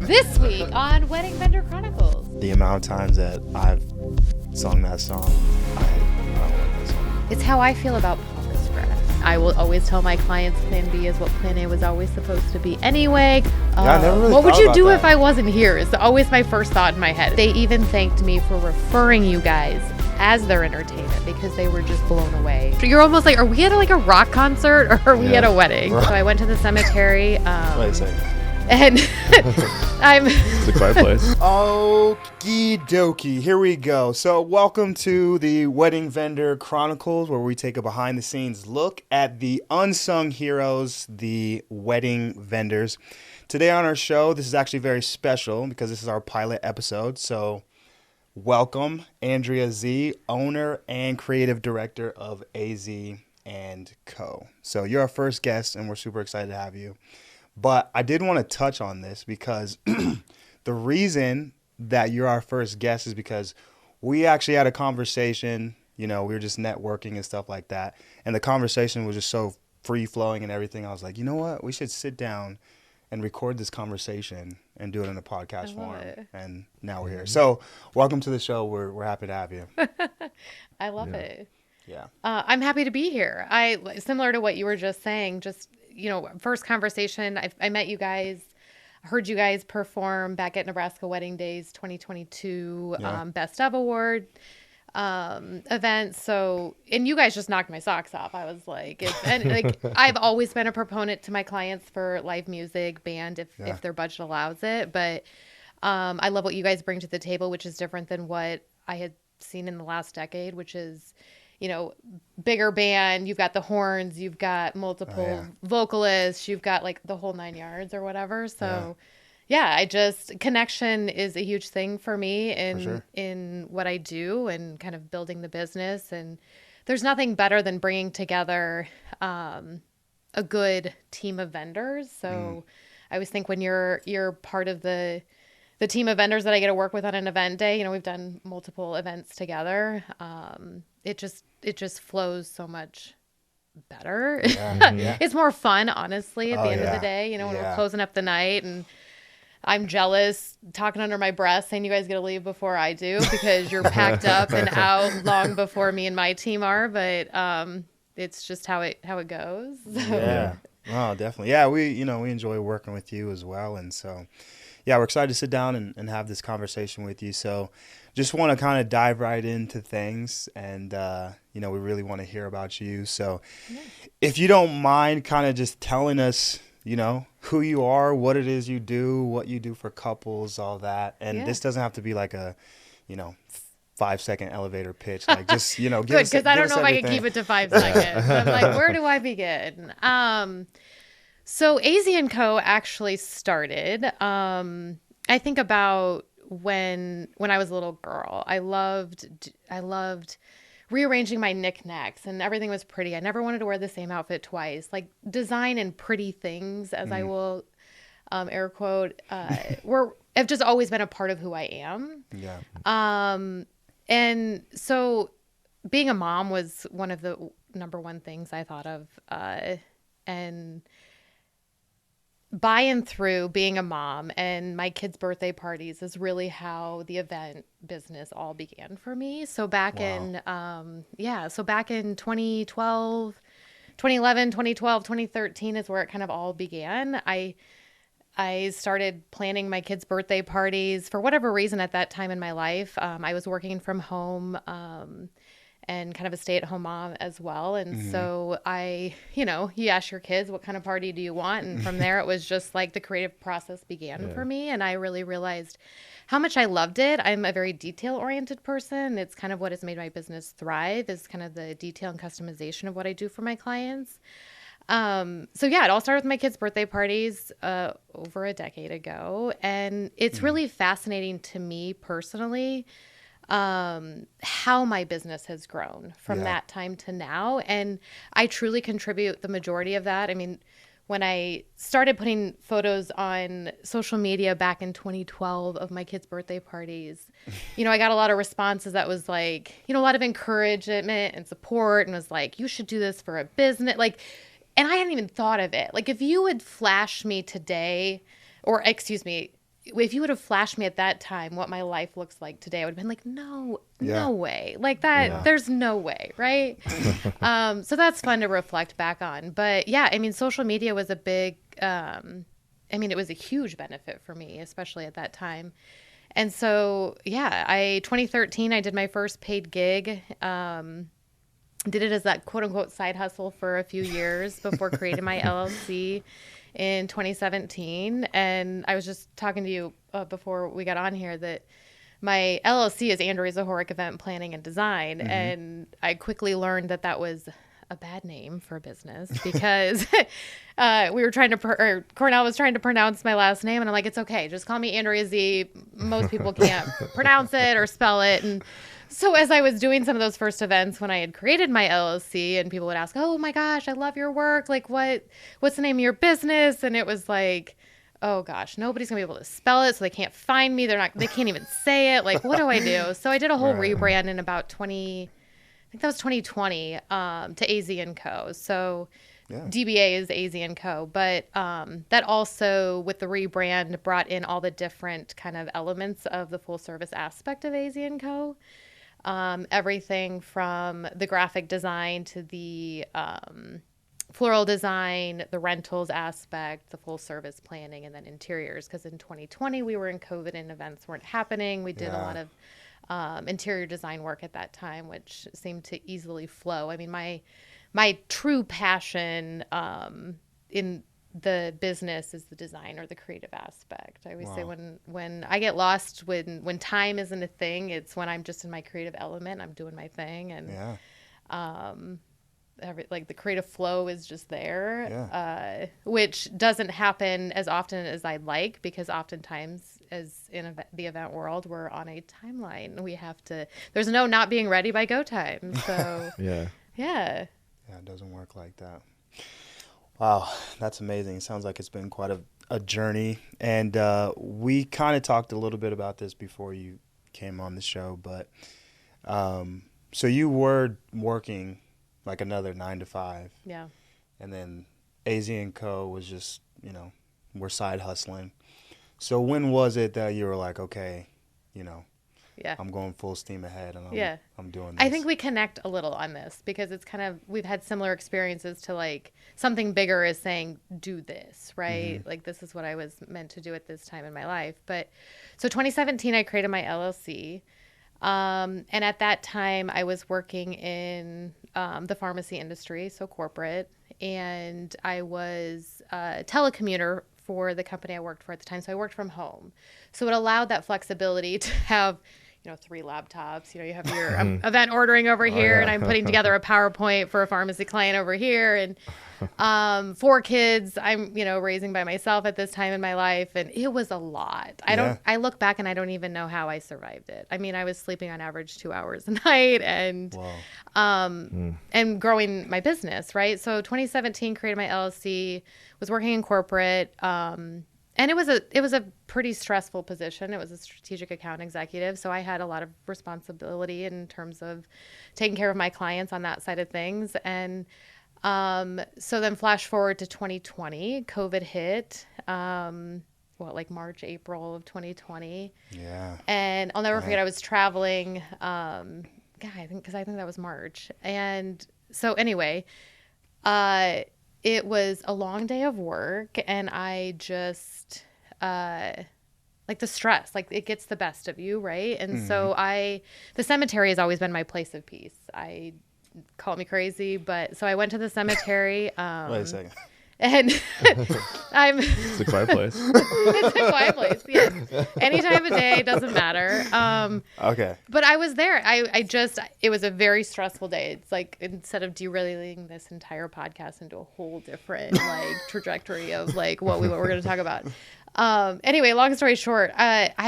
This week on Wedding Vendor Chronicles. The amount of times that I've sung that song, I don't like that song. It's how I feel about Palm Express. I will always tell my clients Plan B is what Plan A was always supposed to be anyway. I never really what would thought you about do that. if I wasn't here? It's always my first thought in my head. They even thanked me for referring you guys as their entertainment because they were just blown away. You're almost like, are we at a rock concert or are we at a wedding? Right. So I went to the cemetery. Wait a second. And It's a quiet place. Okie dokie, here we go. So welcome to the Wedding Vendor Chronicles, where we take a behind the scenes look at the unsung heroes, the wedding vendors. Today on our show, this is actually very special because this is our pilot episode. So welcome Andrea Z, owner and creative director of AZ and Co. So you're our first guest and we're super excited to have you. But I did want to touch on this because the reason that you're our first guest is because we actually had a conversation, we were just networking and stuff like that. And the conversation was just so free flowing and everything. I was like, you know what? We should sit down and record this conversation and do it in a podcast form. And now we're here. So welcome to the show. We're happy to have you. I love it. Yeah. I'm happy to be here. Similar to what you were just saying, first conversation, I met you guys, heard you guys perform back at Nebraska Wedding Days 2022 Best of Award event. So, and you guys just knocked my socks off. I was like, I've always been a proponent to my clients for live music, band, if their budget allows it. But I love what you guys bring to the table, which is different than what I had seen in the last decade, which is bigger band, you've got the horns, you've got multiple vocalists, you've got the whole 9 yards or whatever. So connection is a huge thing for me in what I do and kind of building the business. And there's nothing better than bringing together a good team of vendors. So I always think when you're part of the team of vendors that I get to work with on an event day, we've done multiple events together. It just flows so much better. Yeah. It's more fun, honestly, at the end of the day, when we're closing up the night and I'm jealous, talking under my breath, saying you guys get to leave before I do because you're packed up and out long before me and my team are. But it's just how it goes. So. Yeah. Oh, definitely. Yeah, we enjoy working with you as well. And so, we're excited to sit down and have this conversation with you. So just want to kind of dive right into things. And, we really want to hear about you. So if you don't mind kind of just telling us, who you are, what it is you do, what you do for couples, all that. And this doesn't have to be like a, 5-second elevator pitch. Like just, give us Good, because I don't know everything. if I can keep it to 5 seconds. I'm like, where do I begin? So AZ and Co. actually started, I think about when I was a little girl. I loved rearranging my knickknacks and everything was pretty. I never wanted to wear the same outfit twice. Like design and pretty things, as I will air quote, have just always been a part of who I am. Yeah. And so being a mom was one of the number one things I thought of, and by and through being a mom and my kids' birthday parties is really how the event business all began for me. So back in 2011, 2012, 2013 is where it kind of all began. I started planning my kids' birthday parties for whatever reason at that time in my life. I was working from home, and kind of a stay-at-home mom as well. And so you ask your kids, what kind of party do you want? And from there, it was just like the creative process began for me. And I really realized how much I loved it. I'm a very detail-oriented person. It's kind of what has made my business thrive is kind of the detail and customization of what I do for my clients. It all started with my kids' birthday parties over a decade ago. And it's really fascinating to me personally how my business has grown from that time to now. And I truly contribute the majority of that. I mean, when I started putting photos on social media back in 2012 of my kids' birthday parties, I got a lot of responses that was like, a lot of encouragement and support and was like, you should do this for a business. And I hadn't even thought of it. Like if you would flash me today, or excuse me, if you would have flashed me at that time what my life looks like today, I would have been like, no, Yeah. no way. Like that, Yeah. there's no way, right? So that's fun to reflect back on. But yeah, I mean, social media was a big, it was a huge benefit for me, especially at that time. And so, yeah, 2013, I did my first paid gig. Did it as that quote unquote side hustle for a few years before creating my LLC in 2017. And I was just talking to you before we got on here that my LLC is Andrea Zahourek Event Planning and Design. Mm-hmm. And I quickly learned that that was a bad name for a business because we were trying to, or Cornell was trying to pronounce my last name. And I'm like, it's okay. Just call me Andrea Z. Most people can't pronounce it or spell it. And so as I was doing some of those first events when I had created my LLC and people would ask, oh my gosh, I love your work. Like what's the name of your business? And it was like, oh gosh, nobody's gonna be able to spell it. So they can't find me. They can't even say it. Like, what do I do? So I did a whole rebrand in about 2020 to AZ & Co. So Yeah. DBA is AZ & Co. But that also, with the rebrand, brought in all the different kind of elements of the full service aspect of AZ & Co. Everything from the graphic design to the floral design, the rentals aspect, the full service planning, and then interiors. Because in 2020, we were in COVID and events weren't happening. We did a lot of interior design work at that time, which seemed to easily flow. I mean, my true passion in the business is the design or the creative aspect. I always say when I get lost, when time isn't a thing, it's when I'm just in my creative element, I'm doing my thing, and like the creative flow is just there, which doesn't happen as often as I'd like, because oftentimes as in the event world, we're on a timeline. There's no not being ready by go time. So Yeah. Yeah, it doesn't work like that. Wow, that's amazing. It sounds like it's been quite a journey. And we kind of talked a little bit about this before you came on the show, but so you were working like another 9 to 5. Yeah. And then AZ & Co. was just, we're side hustling. So when was it that you were like, okay, Yeah. I'm going full steam ahead and I'm doing this? I think we connect a little on this because it's kind of, we've had similar experiences to like something bigger is saying, do this, right? Mm-hmm. Like this is what I was meant to do at this time in my life. But so 2017, I created my LLC. And at that time I was working in the pharmacy industry, so corporate, and I was a telecommuter for the company I worked for at the time. So I worked from home. So it allowed that flexibility to have, 3 laptops. You have your event ordering over here, and I'm putting together a PowerPoint for a pharmacy client over here, and 4 kids I'm, raising by myself at this time in my life. And it was a lot. I look back and I don't even know how I survived it. I mean, I was sleeping on average 2 hours a night and, and growing my business. Right. So 2017 created my LLC, was working in corporate. And it was a pretty stressful position. It was a strategic account executive. So I had a lot of responsibility in terms of taking care of my clients on that side of things. And so then flash forward to 2020, COVID hit, like March, April of 2020. Yeah. And I'll never forget, I was traveling, I think that was March. And so anyway, it was a long day of work, and I just, like the stress, like it gets the best of you, right? And so the cemetery has always been my place of peace. Call me crazy, but so I went to the cemetery. Wait a second. And It's a quiet place. It's a quiet place, yes. Any time of day, doesn't matter. Okay. But I was there. It was a very stressful day. It's like, instead of derailing this entire podcast into a whole different like trajectory of like what we're going to talk about. Anyway, long story short, I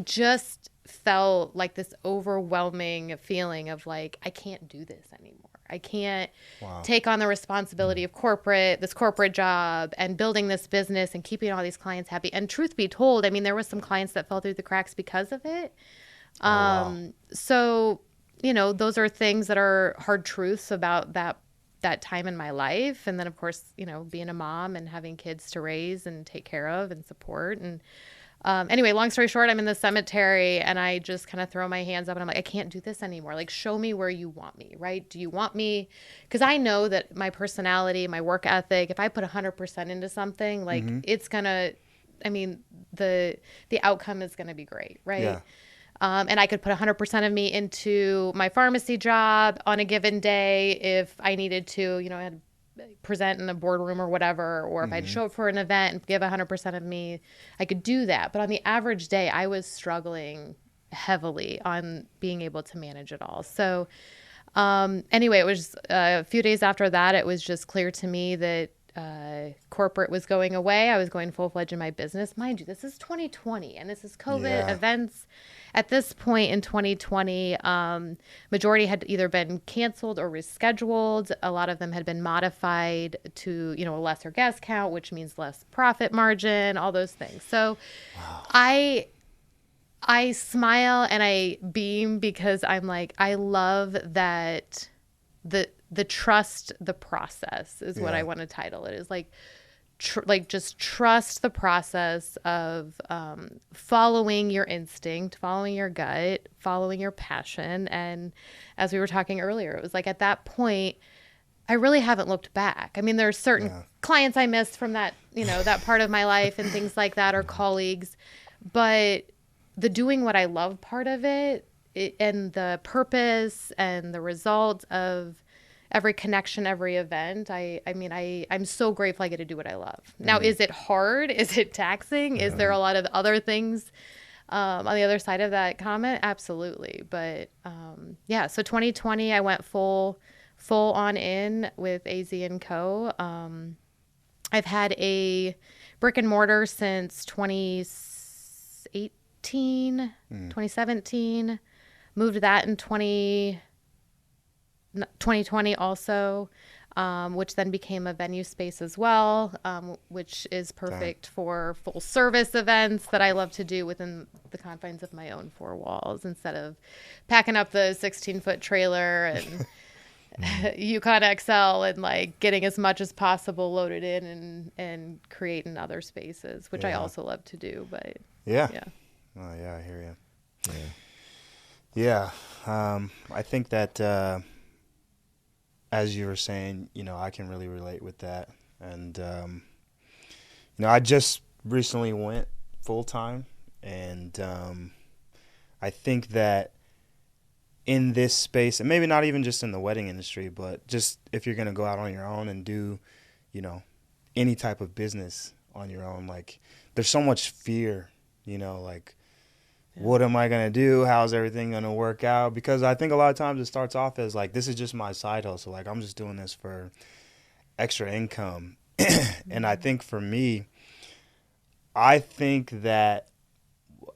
just felt like this overwhelming feeling of like, I can't do this anymore. I can't take on the responsibility of this corporate job and building this business and keeping all these clients happy. And truth be told, I mean, there was some clients that fell through the cracks because of it. So, those are things that are hard truths about that time in my life. And then of course, being a mom and having kids to raise and take care of and support. And Anyway, long story short, I'm in the cemetery and I just kind of throw my hands up and I'm like, I can't do this anymore. Like, show me where you want me, right? Do you want me? Because I know that my personality, my work ethic, if I put 100% into something, like it's going to, I mean, the outcome is going to be great, right? Yeah. And I could put 100% of me into my pharmacy job on a given day if I needed to, I had present in a boardroom or whatever, or if I'd show up for an event and give 100% of me, I could do that. But on the average day, I was struggling heavily on being able to manage it all. So anyway, it was a few days after that, it was just clear to me that corporate was going away. I was going full-fledged in my business. Mind you, this is 2020 and this is COVID events. At this point in 2020, majority had either been canceled or rescheduled. A lot of them had been modified to, a lesser guest count, which means less profit margin, all those things. So I smile and I beam because I'm like, I love that the trust the process is what I want to title it. Is like just trust the process of following your instinct, following your gut, following your passion. And as we were talking earlier, it was like at that point, I really haven't looked back. I mean, there's certain clients I missed from that, that part of my life and things like that, or colleagues. But the doing what I love part of it and the purpose and the result of every connection, every event. I'm so grateful I get to do what I love. Now, is it hard? Is it taxing? Is there a lot of other things on the other side of that comment? Absolutely. But so 2020, I went full on in with AZ & Co. I've had a brick and mortar since 2017, moved that in 2020 also, which then became a venue space as well, which is perfect for full service events that I love to do within the confines of my own four walls instead of packing up the 16-foot trailer and Yukon XL and like getting as much as possible loaded in and creating other spaces, which I also love to do. But yeah. Oh yeah, I hear you. Yeah. I think that as you were saying, I can really relate with that. And, I just recently went full-time. And I think that in this space, and maybe not even just in the wedding industry, but just if you're going to go out on your own and do, any type of business on your own, like there's so much fear, what am I going to do? How's everything going to work out? Because I think a lot of times it starts off as like, this is just my side hustle. Like, I'm just doing this for extra income. And I think for me, I think that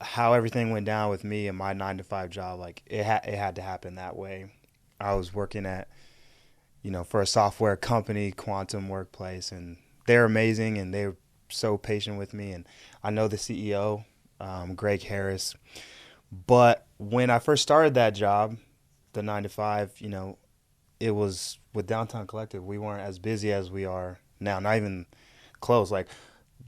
how everything went down with me and my 9-to-5 job, like it had to happen that way. I was working at, for a software company, Quantum Workplace, and they're amazing and they're so patient with me. And I know the CEO, Greg Harris. But when I first started that job, the 9-to-5, it was with Downtown Collective. We weren't as busy as we are now, not even close. Like,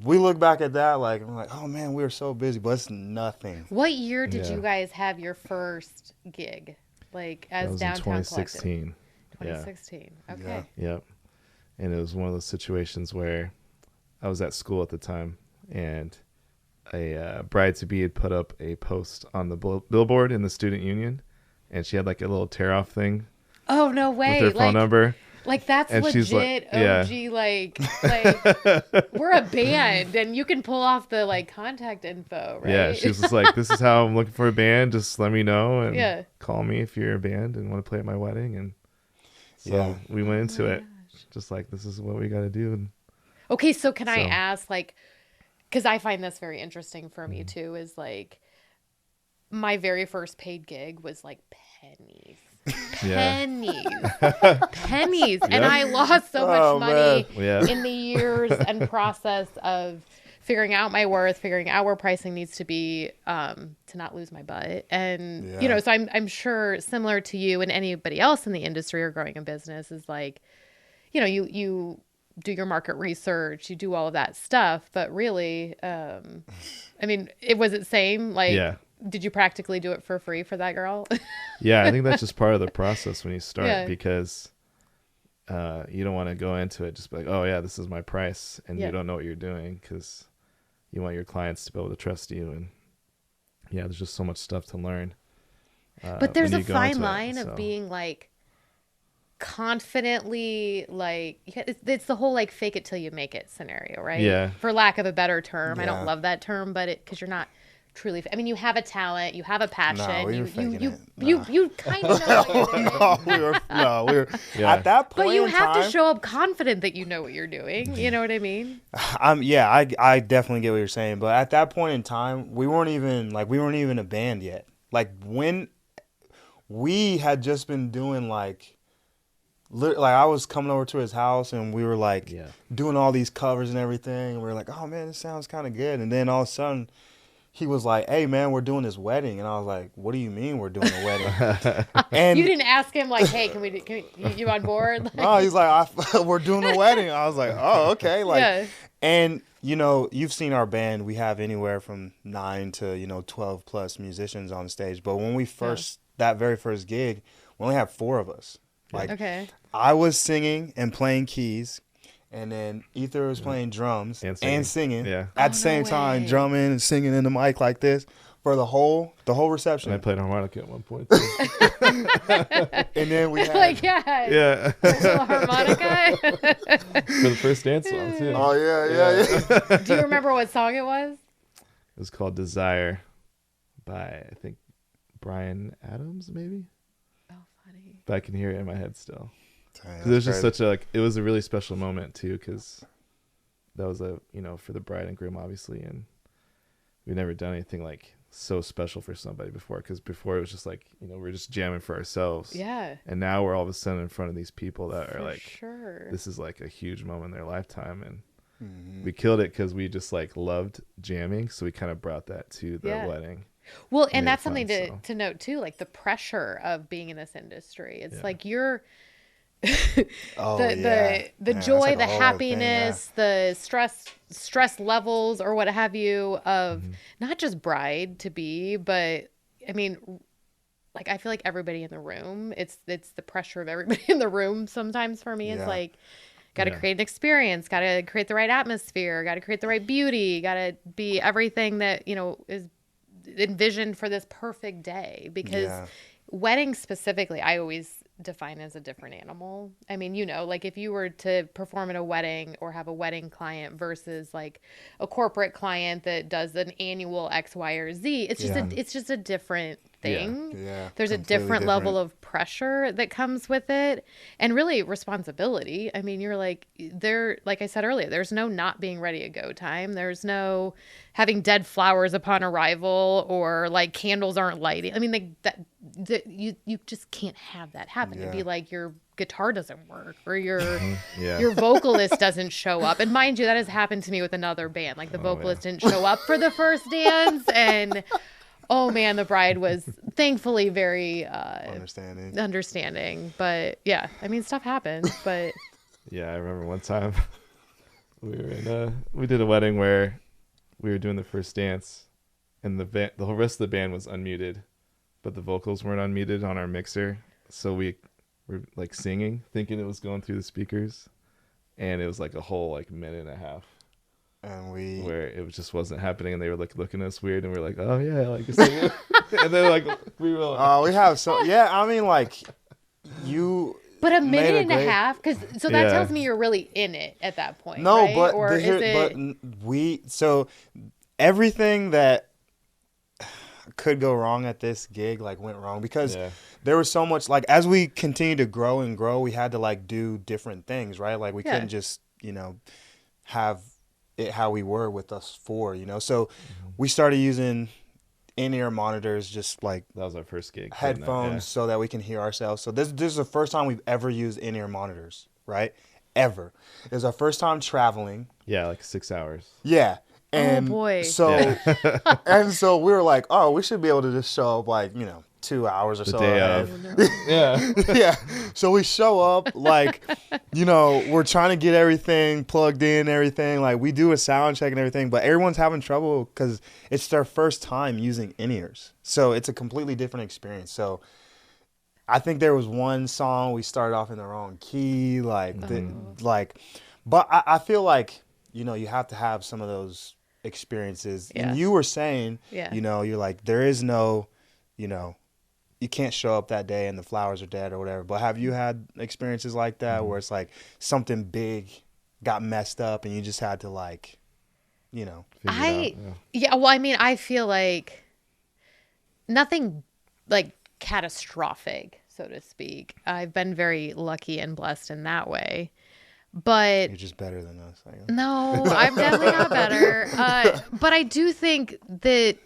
we look back at that, like, I'm like, oh man, we were so busy, but it's nothing. What year did you guys have your first gig, like as that was Downtown in 2016. Collective? 2016. Okay. Yeah. Yep. And it was one of those situations where I was at school at the time, and a bride-to-be had put up a post on the billboard in the student union, and she had like a little tear-off thing. Oh, no way. With her phone number. Like, that's and legit OG, like we're a band, and you can pull off the, like, contact info, right? Yeah, she was just like, this is how I'm looking for a band. Just let me know and call me if you're a band and want to play at my wedding. And so we went into it just like, this is what we got to do. And okay, so can I ask, like, because I find this very interesting for me, too, is, like, my very first paid gig was, like, pennies. Pennies. And I lost so much money in the years and process of figuring out my worth, figuring out where pricing needs to be to not lose my butt. And, so I'm sure similar to you and anybody else in the industry or growing a business is like, you do your market research, you do all of that stuff. But really, I mean, it was it same. Like, Yeah. did you practically do it for free for that girl? Yeah, I think that's just part of the process when you start Yeah. because you don't want to go into it just be like, oh yeah, this is my price, and Yeah. you don't know what you're doing because you want your clients to be able to trust you, and yeah, there's just so much stuff to learn. But there's when a you go fine into it, line of so. being like confidently like it's the whole like fake it till you make it scenario, right? Yeah. For lack of a better term. I Yeah. don't love that term, but because you're not truly. I mean, you have a talent, you have a passion. No, we you were faking you it. you kind of know what you're doing. we were Yeah. at that point. But you in have time, to show up confident that you know what you're doing. You know what I mean? I definitely get what you're saying, but at that point in time, we weren't even a band yet. Like when we had just been doing like I was coming over to his house and we were like Yeah. doing all these covers and everything, and we were like, oh man, this sounds kind of good. And then all of a sudden, he was like, hey man, we're doing this wedding, and I was like, what do you mean we're doing a wedding? And You didn't ask him like, hey, you on board? Like, no, he's like, we're doing a wedding. I was like, oh, okay. Like, yeah. and you know, you've seen our band. We have anywhere from 9 to 12 plus musicians on stage. But when we that very first gig, we only had 4 of us. Like, Okay. I was singing and playing keys, and then Ether was playing drums And singing. Yeah. at Oh, the same no time, way. drumming and singing in the mic like this for the whole reception. And I played harmonica at one point too. And then we had Like, yeah. Yeah. Little harmonica. For the first dance song too. oh yeah. Do you remember what song it was? It was called Desire by, I think, Brian Adams, maybe? Oh, funny. But I can hear it in my head still. Dang, 'Cause it was that's just crazy. it was a really special moment too, because that was for the bride and groom, obviously, and we've never done anything like so special for somebody before, because before it was just like, we're just jamming for ourselves. Yeah. And now we're all of a sudden in front of these people that are For like, sure. this is like a huge moment in their lifetime, and Mhm. we killed it because we just like loved jamming, so we kind of brought that to the Yeah. wedding. Well, made and it that's fun, something so. to note too, like the pressure of being in this industry. It's Yeah. like you're Oh, the yeah. the Man, joy, that's like the a whole other thing, happiness, the stress levels or what have you of Mm-hmm. not just bride to be, but I mean, like I feel like everybody in the room, it's the pressure of everybody in the room sometimes for me. It's Yeah. like got to Yeah. create an experience, got to create the right atmosphere, got to create the right beauty, got to be everything that, is envisioned for this perfect day, because Yeah. weddings specifically, I always define as a different animal. I mean, like if you were to perform at a wedding or have a wedding client versus like a corporate client that does an annual X, Y, or Z, it's just Yeah. it's just a different thing. Yeah, There's a completely different level different. of pressure that comes with it, and really responsibility. I mean, you're like like I said earlier, there's no not being ready at go time. There's no having dead flowers upon arrival or like candles aren't lighting. I mean, like that you just can't have that happen. It'd be Yeah. like your guitar doesn't work or your Yeah. your vocalist doesn't show up. And mind you, that has happened to me with another band. Like the vocalist didn't show up for the first dance, and oh man, the bride was thankfully very understanding. But yeah, I mean, stuff happens. But Yeah, I remember one time we did a wedding where we were doing the first dance, and the whole rest of the band was unmuted, but the vocals weren't unmuted on our mixer, so we were like singing, thinking it was going through the speakers, and it was like a whole like minute and a half And we where it just wasn't happening, and they were like looking at us weird, and we are like, oh yeah, like you're singing. And then like we were like, we have so yeah. I mean, like you. but a made minute a and a great- half, so that Yeah. tells me you're really in it at that point. No, right? but or is it? so everything that could go wrong at this gig like went wrong because yeah, there was so much, like, as we continued to grow and grow, we had to like do different things, right? Like we Yeah. couldn't just have it how we were with us 4, so we started using in-ear monitors, just like that was our first gig. headphones, so that we can hear ourselves. So this is the first time we've ever used in-ear monitors, right? Ever. It was our first time traveling. Yeah, like 6 hours. Yeah. And boy. So Yeah. and so we were like, oh, we should be able to just show up like, 2 hours or The so day ahead. of. Yeah. Yeah. So we show up, like, we're trying to get everything plugged in, everything. Like, we do a sound check and everything, but everyone's having trouble because it's their first time using in-ears. So it's a completely different experience. So I think there was one song we started off in the wrong key, but I feel like, you have to have some of those experiences. Yeah. And you were saying, Yeah. you're like, there is no, you can't show up that day and the flowers are dead or whatever. But have you had experiences like that where it's like something big got messed up and you just had to Figure it out. Yeah, well, I mean, I feel like nothing like catastrophic, so to speak. I've been very lucky and blessed in that way. But you're just better than us, I guess. no, I'm definitely not better. But I do think that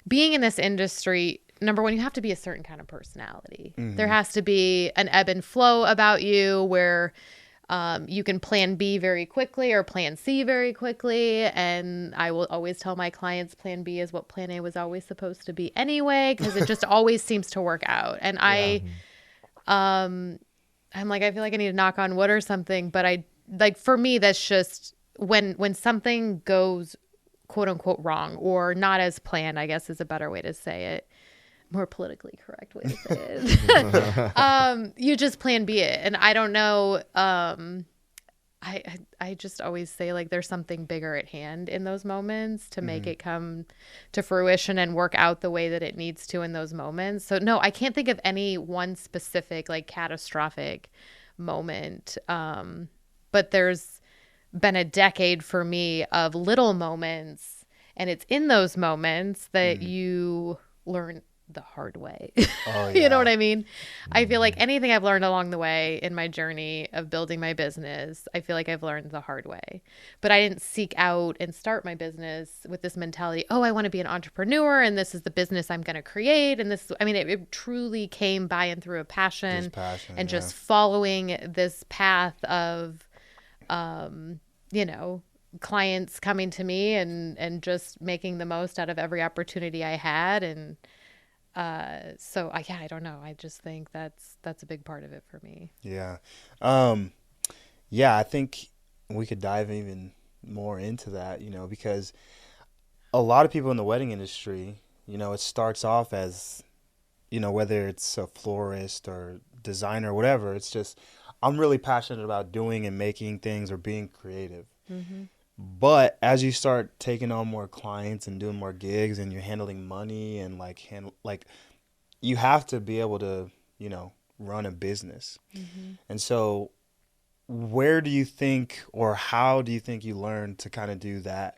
being in this industry, number one, you have to be a certain kind of personality. There has to be an ebb and flow about you where you can plan B very quickly or plan C very quickly. And I will always tell my clients plan B is what plan A was always supposed to be anyway, because it just always seems to work out. And I'm like, I feel like I need to knock on wood or something. But for me, that's just when something goes quote unquote wrong or not as planned, I guess is a better way to say it. More politically correct way to say it. You just plan B it. And I don't know. I just always say like there's something bigger at hand in those moments to make it come to fruition and work out the way that it needs to in those moments. So no, I can't think of any one specific like catastrophic moment. But there's been a decade for me of little moments, and it's in those moments that you learn the hard way. Oh, You know yeah. what I mean? I feel like anything I've learned along the way in my journey of building my business, I feel like I've learned the hard way. But I didn't seek out and start my business with this mentality, oh, I want to be an entrepreneur and this is the business I'm going to create. And it truly came by and through a passion, Just passion, and yeah. just following this path of, clients coming to me and just making the most out of every opportunity I had. And I don't know. I just think that's a big part of it for me. Yeah. I think we could dive even more into that, because a lot of people in the wedding industry, it starts off as, whether it's a florist or designer or whatever, it's just, I'm really passionate about doing and making things or being creative. But as you start taking on more clients and doing more gigs and you're handling money and you have to be able to, run a business. And so where do you think, or how do you think you learned to kind of do that,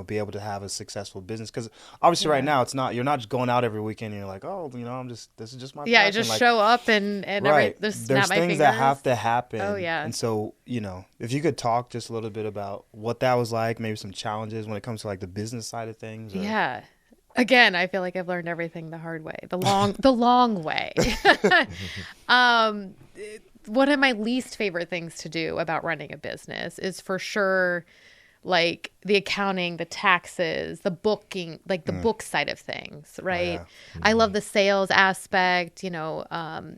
be able to have a successful business? Because obviously right now you're not just going out every weekend and you're like, oh, this is just my passion. I just show up and right. there's things fingers. that have to happen. Oh, yeah. And so, if you could talk just a little bit about what that was like, maybe some challenges when it comes to like the business side of things. Or... Yeah. Again, I feel like I've learned everything the hard way, the long way. One of my least favorite things to do about running a business is for sure like the accounting, the taxes, the booking, like the book side of things, right? Oh, yeah. I love the sales aspect,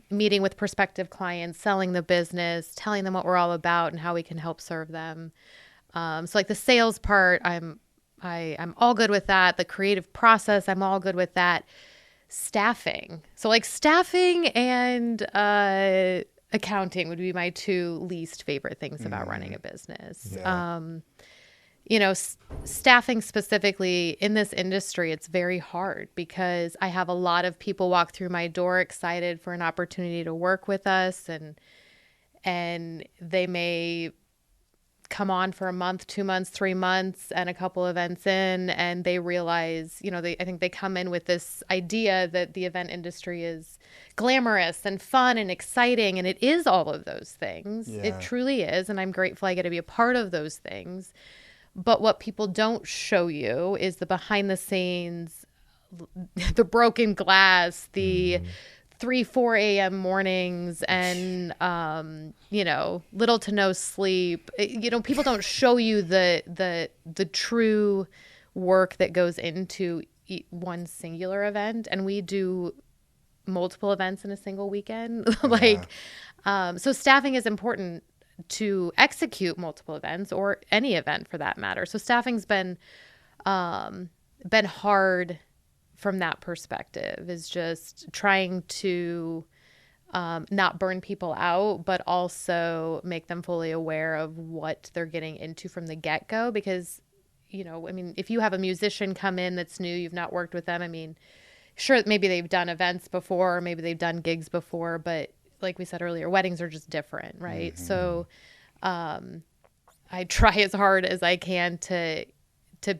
meeting with prospective clients, selling the business, telling them what we're all about and how we can help serve them. So like the sales part, I'm all good with that. The creative process, I'm all good with that. Staffing. So like staffing and accounting would be my two least favorite things about running a business. Yeah. Staffing specifically in this industry, it's very hard because I have a lot of people walk through my door excited for an opportunity to work with us, and they may come on for a month, 2 months, 3 months, and a couple events in, and they realize, I think they come in with this idea that the event industry is glamorous and fun and exciting, and it is all of those things. Yeah. It truly is, and I'm grateful I get to be a part of those things. But what people don't show you is the behind the scenes, the broken glass, the 3-4 a.m. mornings, and little to no sleep. People don't show you the true work that goes into one singular event, and we do multiple events in a single weekend. Yeah. So staffing is important to execute multiple events or any event for that matter. So staffing's been hard from that perspective, is just trying to not burn people out, but also make them fully aware of what they're getting into from the get-go. Because, I mean, if you have a musician come in that's new, you've not worked with them, I mean, sure, maybe they've done events before, maybe they've done gigs before, but like we said earlier, weddings are just different, right? Mm-hmm. So I try as hard as I can to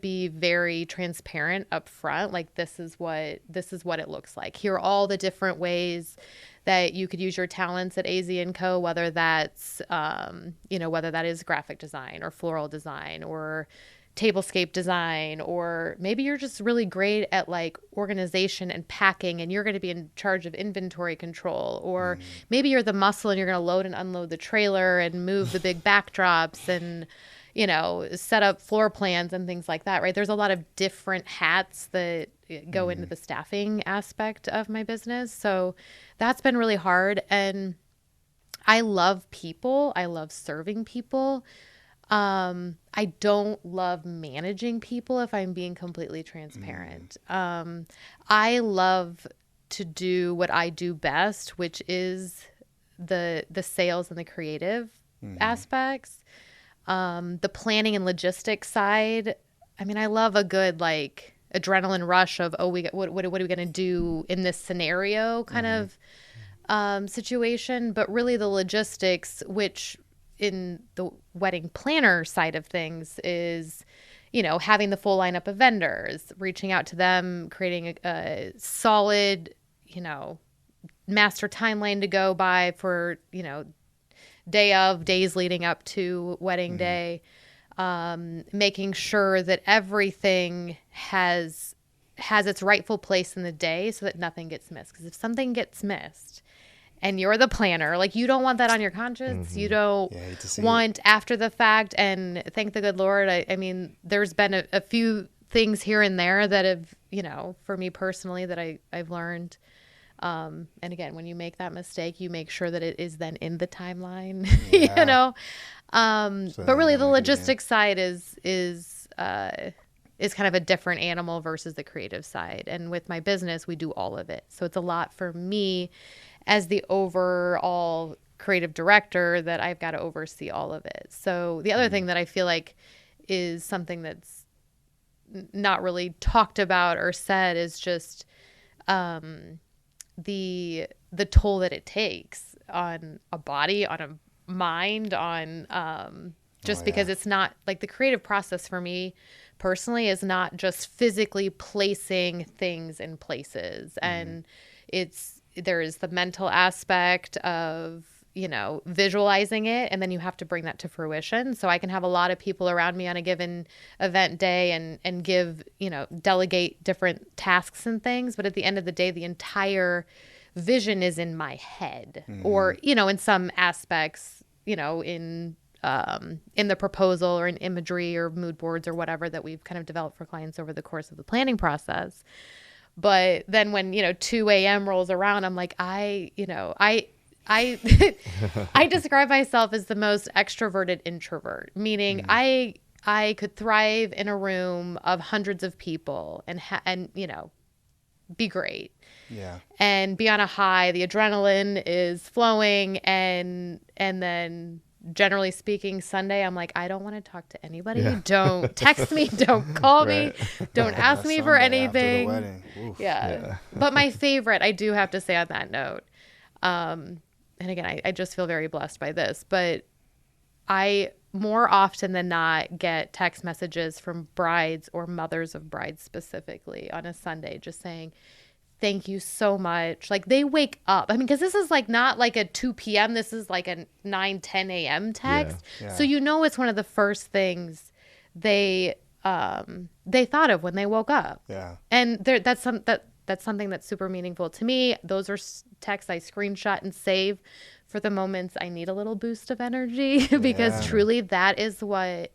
be very transparent up front. Like, this is what it looks like. Here are all the different ways that you could use your talents at AZ & Co., whether that's, whether that is graphic design or floral design or tablescape design, or maybe you're just really great at like organization and packing and you're going to be in charge of inventory control, or maybe you're the muscle and you're going to load and unload the trailer and move the big backdrops and set up floor plans and things like that, right? There's a lot of different hats that go into the staffing aspect of my business. So that's been really hard. And I love people. I love serving people. I don't love managing people, if I'm being completely transparent. I love to do what I do best, which is the sales and the creative aspects. The planning and logistics side. I mean, I love a good like adrenaline rush of, what are we going to do in this scenario kind of situation. But really the logistics, which in the wedding planner side of things is, having the full lineup of vendors, reaching out to them, creating a solid, master timeline to go by for, days leading up to wedding day, making sure that everything has its rightful place in the day so that nothing gets missed. Because if something gets missed and you're the planner, like, you don't want that on your conscience. You don't want after the fact. And thank the good Lord, I mean, there's been a few things here and there that have, for me personally, that I've learned. And again, when you make that mistake, you make sure that it is then in the timeline, So but really the logistics side is kind of a different animal versus the creative side. And with my business, we do all of it. So it's a lot for me as the overall creative director that I've got to oversee all of it. So the other thing that I feel like is something that's not really talked about or said is just the toll that it takes on a body, on a mind, on because it's not like the creative process for me personally is not just physically placing things in places. And there is the mental aspect of, visualizing it, and then you have to bring that to fruition. So I can have a lot of people around me on a given event day and give, delegate different tasks and things. But at the end of the day, the entire vision is in my head, or, in some aspects, in the proposal or in imagery or mood boards or whatever that we've kind of developed for clients over the course of the planning process. But then when, 2 a.m. rolls around, I'm like, I describe myself as the most extroverted introvert, meaning I could thrive in a room of hundreds of people and be great. Yeah. And be on a high. The adrenaline is flowing, and then generally speaking, Sunday, I'm like, I don't want to talk to anybody. Yeah. Don't text me. Don't call me. Don't ask me for anything. After the wedding. Yeah. But my favorite, I do have to say on that note, and again, I just feel very blessed by this, but I more often than not get text messages from brides or mothers of brides specifically on a Sunday just saying, thank you so much. Like, they wake up. I mean, because this is like not like a 2 p.m. This is like a 9, 10 a.m. text. Yeah. So it's one of the first things they thought of when they woke up. Yeah. And that's something that's super meaningful to me. Those are texts I screenshot and save for the moments I need a little boost of energy because truly that is what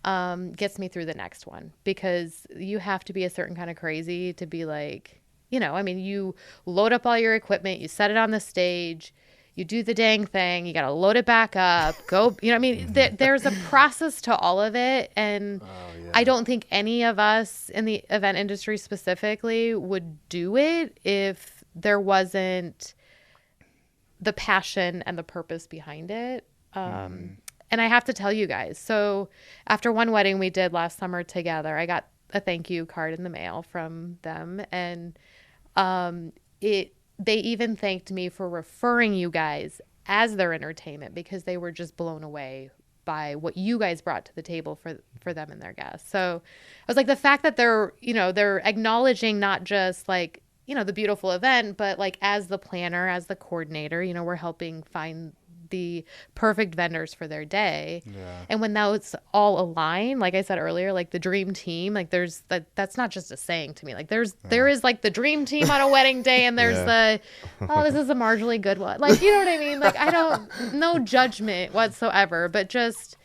gets me through the next one. Because you have to be a certain kind of crazy to be like, I mean, you load up all your equipment, you set it on the stage, you do the dang thing, you got to load it back up, go, I mean, there's a process to all of it. And I don't think any of us in the event industry specifically would do it if there wasn't the passion and the purpose behind it. And I have to tell you guys, so after one wedding we did last summer together, I got a thank you card in the mail from them. And they even thanked me for referring you guys as their entertainment because they were just blown away by what you guys brought to the table for them and their guests. So I was like, the fact that they're acknowledging not just like, the beautiful event, but like as the planner, as the coordinator, we're helping find the perfect vendors for their day. Yeah. And when those all align, like I said earlier, like the dream team, like that's not just a saying to me. Like there is like the dream team on a wedding day, and there's this is a marginally good one. Like, you know what I mean? Like no judgment whatsoever, but just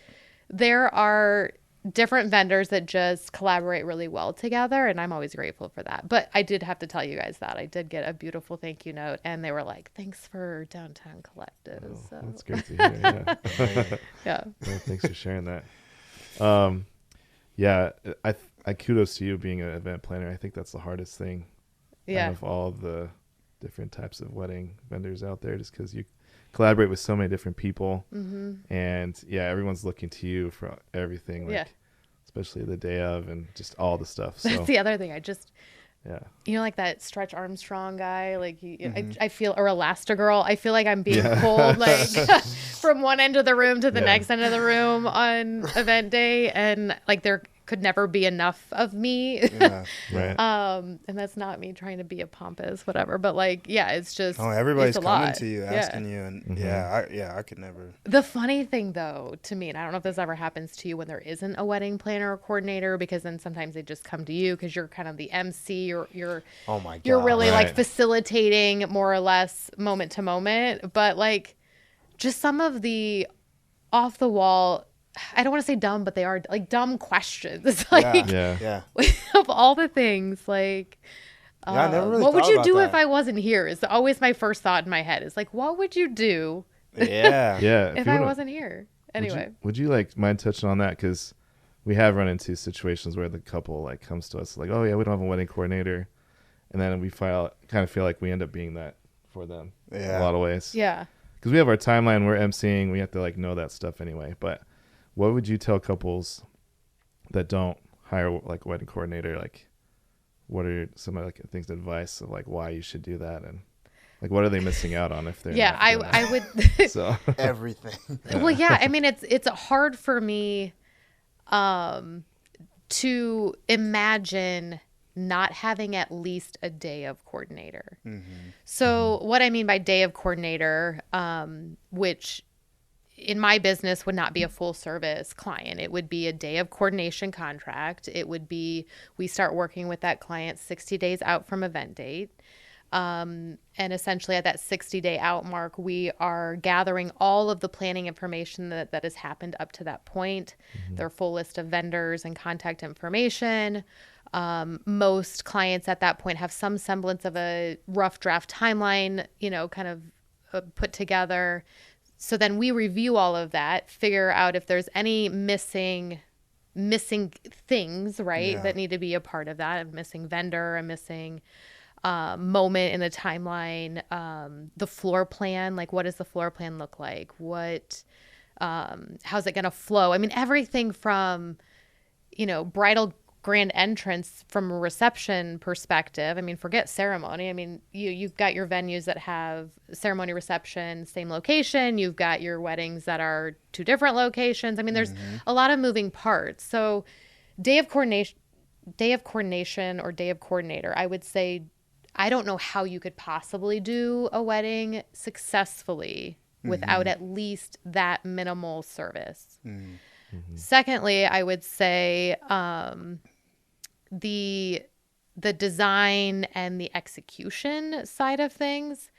there are different vendors that just collaborate really well together, and I'm always grateful for that. But I did have to tell you guys that I did get a beautiful thank you note, and they were like, thanks for Downtown Collective. So that's great to hear. Yeah. Well, thanks for sharing that. I kudos to you being an event planner. I think that's the hardest thing out of all the different types of wedding vendors out there, just because you collaborate with so many different people. And everyone's looking to you for everything, like especially the day of and just all the stuff. So that's the other thing. Like that Stretch Armstrong guy, like I feel, or Elastigirl, I feel like I'm being pulled like from one end of the room to the next end of the room on event day, and like there could never be enough of me. And that's not me trying to be a pompous whatever, but like it's just everybody's it's coming to you asking you, and I could never. The funny thing though to me, and I don't know if this ever happens to you when there isn't a wedding planner or coordinator, because then sometimes they just come to you because you're kind of the MC, you're oh my God, you're really like facilitating more or less moment to moment, but like just some of the off the wall, I don't want to say dumb, but they are like dumb questions. It's like, of all the things, like, I never really what would thought you about do that. if I wasn't here? Is always my first thought in my head. Is like, what would you do? If I wasn't here. Anyway, would you like mind touching on that? Because we have run into situations where the couple like comes to us like, oh yeah, we don't have a wedding coordinator, and then we kind of feel like we end up being that for them in a lot of ways. Yeah. Because we have our timeline, we're emceeing, we have to like know that stuff anyway, but. What would you tell couples that don't hire like a wedding coordinator? Like, what are some of like things, advice of like why you should do that, and like what are they missing out on if they're I would so everything. Well, I mean it's hard for me to imagine not having at least a day of coordinator. So what I mean by day of coordinator, which in my business would not be a full service client. It would be a day of coordination contract. It would be, we start working with that client 60 days out from event date. And essentially at that 60-day out mark, we are gathering all of the planning information that has happened up to that point, their full list of vendors and contact information. Most clients at that point have some semblance of a rough draft timeline, kind of put together. So then we review all of that, figure out if there's any missing things, right, that need to be a part of that, a missing vendor, a missing moment in the timeline, the floor plan, like what does the floor plan look like? How's it going to flow? I mean, everything from, bridal grand entrance from a reception perspective. I mean, forget ceremony. I mean, you've got your venues that have ceremony, reception, same location. You've got your weddings that are two different locations. I mean, there's a lot of moving parts. So day of coordination or day of coordinator, I would say, I don't know how you could possibly do a wedding successfully without at least that minimal service. Secondly, I would say the design and the execution side of things.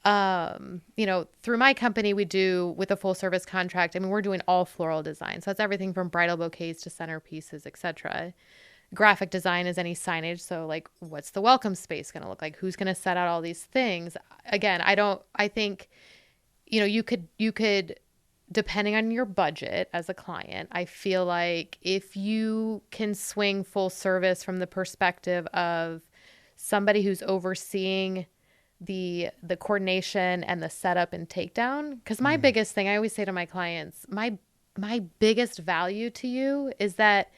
Through my company, we do with a full service contract. I mean, we're doing all floral design. So that's everything from bridal bouquets to centerpieces, etc. graphic design as any signage. So like, what's the welcome space going to look like? Who's going to set out all these things? Again, I think, you could, depending on your budget as a client, I feel like if you can swing full service from the perspective of somebody who's overseeing the coordination and the setup and takedown, because my biggest thing, I always say to my clients, my biggest value to you is that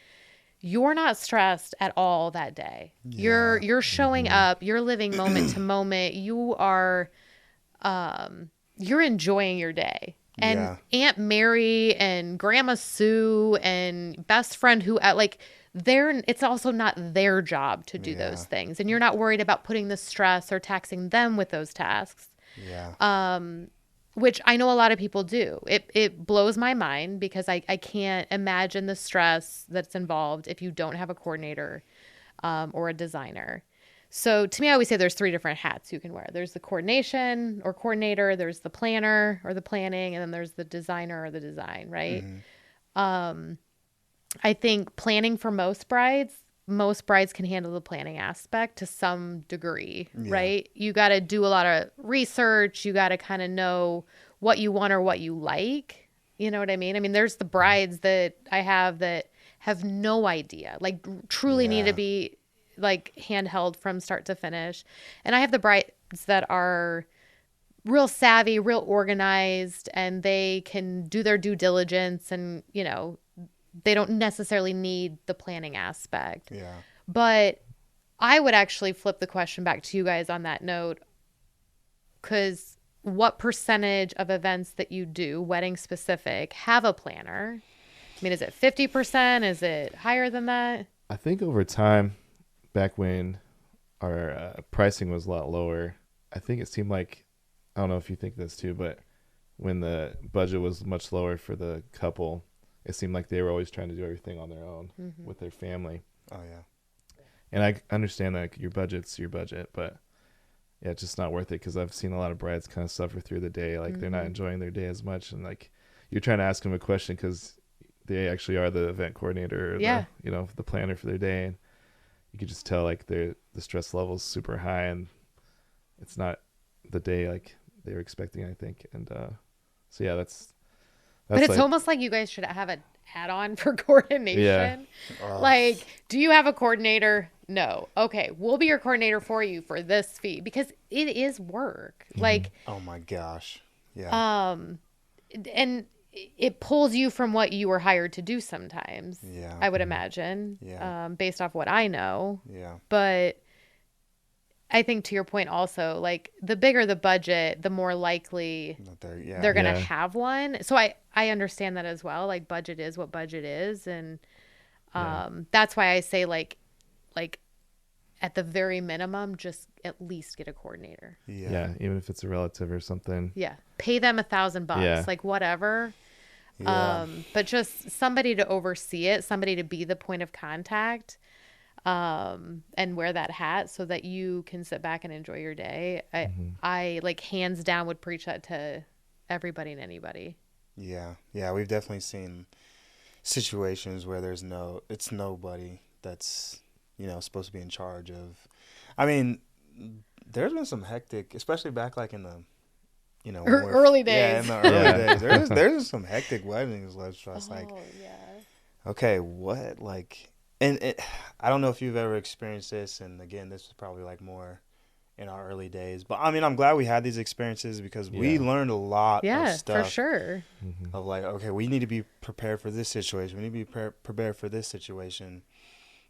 you're not stressed at all that day. You're showing up, you're living moment to moment. You're enjoying your day. And Aunt Mary and Grandma Sue and best friend it's also not their job to do those things. And you're not worried about putting the stress or taxing them with those tasks. Yeah. Which I know a lot of people do. It blows my mind because I can't imagine the stress that's involved if you don't have a coordinator or a designer. So to me, I always say there's 3 different hats you can wear. There's the coordination or coordinator, there's the planner or the planning, and then there's the designer or the design, right? I think planning for most brides can handle the planning aspect to some degree, right? You got to do a lot of research. You got to kind of know what you want or what you like. You know what I mean? I mean, there's the brides that I have that have no idea, like truly need to be like handheld from start to finish. And I have the brides that are real savvy, real organized, and they can do their due diligence and, they don't necessarily need the planning aspect. Yeah. But I would actually flip the question back to you guys on that note, because what percentage of events that you do, wedding specific, have a planner? I mean, is it 50%? Is it higher than that? I think over time, back when our pricing was a lot lower, I think it seemed like, I don't know if you think this too, but when the budget was much lower for the couple, it seemed like they were always trying to do everything on their own with their family. Oh, yeah. And I understand that your budget's your budget, but yeah, it's just not worth it because I've seen a lot of brides kind of suffer through the day. Like they're not enjoying their day as much. And like you're trying to ask them a question because they actually are the event coordinator or the planner for their day. And you could just tell like the stress level is super high and it's not the day like they were expecting, I think. And so, yeah, that's but it's like, almost like you guys should have an add-on for coordination. Yeah. Like, do you have a coordinator? No. Okay, we'll be your coordinator for you for this fee because it is work. Like, oh my gosh, yeah. And it pulls you from what you were hired to do sometimes. Yeah, I would imagine. Yeah. Based off what I know. Yeah. But I think to your point also, like the bigger the budget, the more likely they're going to have one. So I understand that as well. Like budget is what budget is. And that's why I say like at the very minimum, just at least get a coordinator. Yeah. Even if it's a relative or something. Yeah. Pay them $1,000, like whatever. Yeah. But just somebody to oversee it, somebody to be the point of contact. And wear that hat so that you can sit back and enjoy your day. I like hands down would preach that to everybody and anybody. Yeah. Yeah. We've definitely seen situations where it's nobody that's, supposed to be in charge of. I mean, there's been some hectic, especially back like in the, early days. Yeah, in the early days. There's some hectic weddings. Let's just okay, what like. And I don't know if you've ever experienced this, and again, this was probably like more in our early days. But I mean, I'm glad we had these experiences because we learned a lot of stuff. Yeah, for sure. Of like, okay, we need to be prepared for this situation. We need to be prepared for this situation.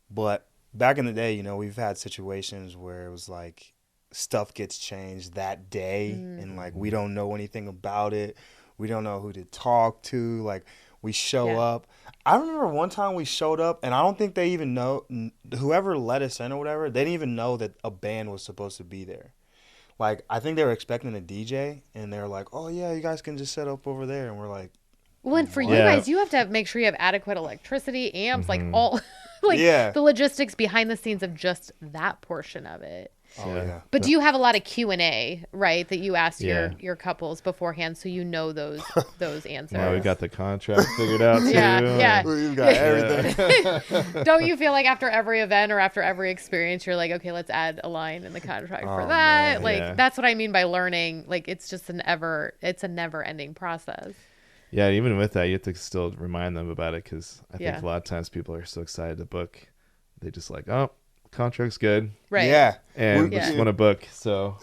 But back in the day, we've had situations where it was like stuff gets changed that day, and like we don't know anything about it. We don't know who to talk to. Like, we show up. I remember one time we showed up, and I don't think they even know, whoever let us in or whatever, they didn't even know that a band was supposed to be there. Like, I think they were expecting a DJ, and they were like, oh, yeah, you guys can just set up over there. And we're like, well, and for you guys, you have to make sure you have adequate electricity, amps, like all, like the logistics behind the scenes of just that portion of it. Oh yeah. But do you have a lot of Q&A, right, that you ask Yeah. your couples beforehand so you know those answers? Now we got the contract figured out too. Yeah. We've got everything. Don't you feel like after every event or after every experience, you're like, okay, let's add a line in the contract for Oh, that? man. Like, Yeah. that's what I mean by learning. Like, it's just it's a never ending process. Yeah, even with that, you have to still remind them about it because I think Yeah. a lot of times people are so excited to book, they just like, oh, contract's good, Right. Yeah. and We- just Yeah. want to book. So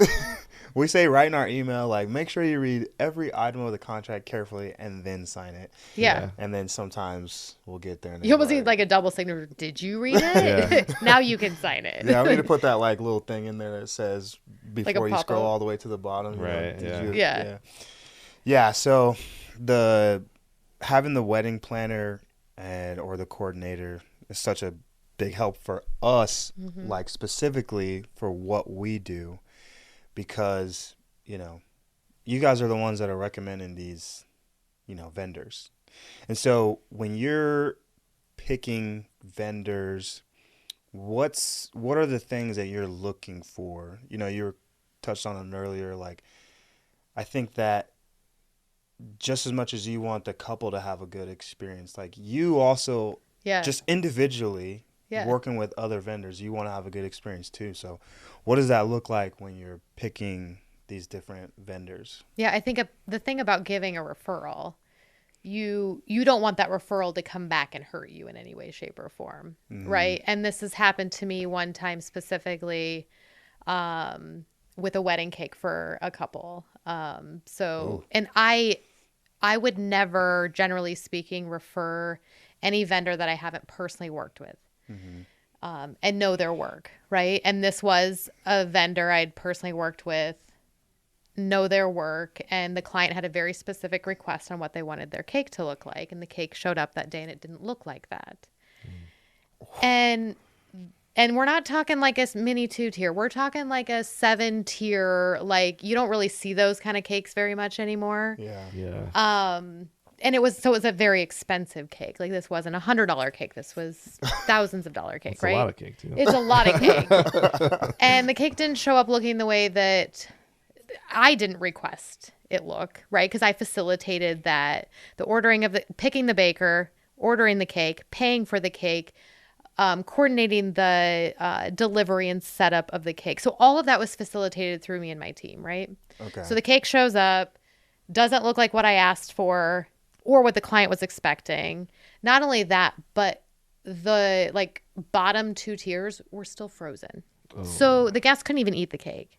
We say right in our email, like, make sure you read every item of the contract carefully and then sign it. Yeah. And then sometimes we'll get there. And You almost need like a double signature. Did you read it? Yeah. Now you can sign it. yeah, we need to put that like little thing in there that says before you pop-up. scroll all the way to the bottom. you know, Right, did yeah. you- Yeah. Yeah. So having the wedding planner or the coordinator is such a big help for us, like specifically for what we do, because you guys are the ones that are recommending these vendors. And so when you're picking vendors, what are the things that you're looking for? You were touched on it earlier. Like, I think that just as much as you want the couple to have a good experience, like, you also Yeah. just individually Yeah. working with other vendors, you want to have a good experience too. So what does that look like when you're picking these different vendors? Yeah, I think the thing about giving a referral, you don't want that referral to come back and hurt you in any way, shape, or form, right? And this has happened to me one time specifically with a wedding cake for a couple. And I would never, generally speaking, refer any vendor that I haven't personally worked with. And know their work, right? And this was a vendor I'd personally worked with, know their work, and the client had a very specific request on what they wanted their cake to look like, and the cake showed up that day and it didn't look like that. And we're not talking like a mini 2-tier. We're talking like a 7-tier. Like, you don't really see those kind of cakes very much anymore. yeah, And it was a very expensive cake. Like, this wasn't $100 cake. This was thousands of dollar cake, it's right? a lot of cake too. It's a lot of cake. And the cake didn't show up looking the way that I didn't request it look, right? Because I facilitated that, picking the baker, ordering the cake, paying for the cake, coordinating the delivery and setup of the cake. So all of that was facilitated through me and my team, right? Okay. So the cake shows up, doesn't look like what I asked for or what the client was expecting. Not only that, but the bottom 2 tiers were still frozen. So the guests couldn't even eat the cake.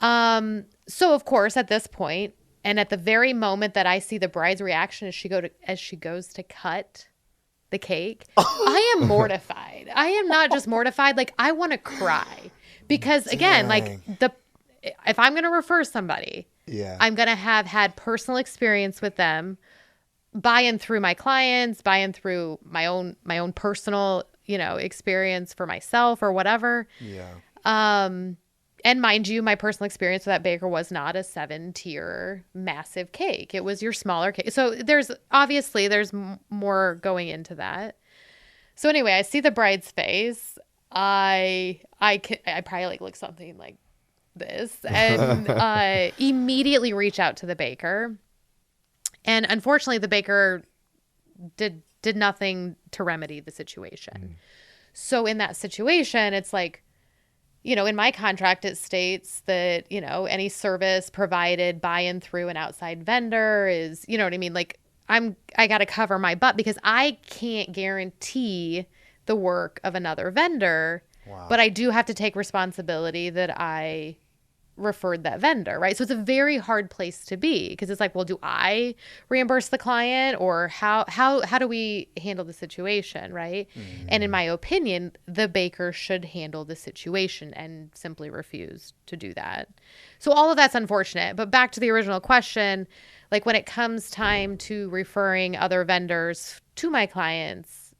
So of course at this point, and at the very moment that I see the bride's reaction as she goes to cut the cake, I am mortified. I am not just mortified, like, I want to cry, because again, like, if I'm going to refer somebody, I'm going to have had personal experience with them, buy-in through my clients, buy-in through my own personal, experience for myself or whatever. And mind you, my personal experience with that baker was not a 7-tier massive cake. It was your smaller cake. So there's more going into that. So anyway, I see the bride's face. I probably look something like this, and I immediately reach out to the baker. And unfortunately, the baker did nothing to remedy the situation. So in that situation, it's like, in my contract, it states that, any service provided buy-in through an outside vendor is, you know what I mean? Like, I got to cover my butt because I can't guarantee the work of another vendor, but I do have to take responsibility that I referred that vendor, right? So it's a very hard place to be, because it's like, well, do I reimburse the client, or how do we handle the situation, right? And in my opinion, the baker should handle the situation and simply refuse to do that. So all of that's unfortunate. But back to the original question, like, when it comes time to referring other vendors to my clients,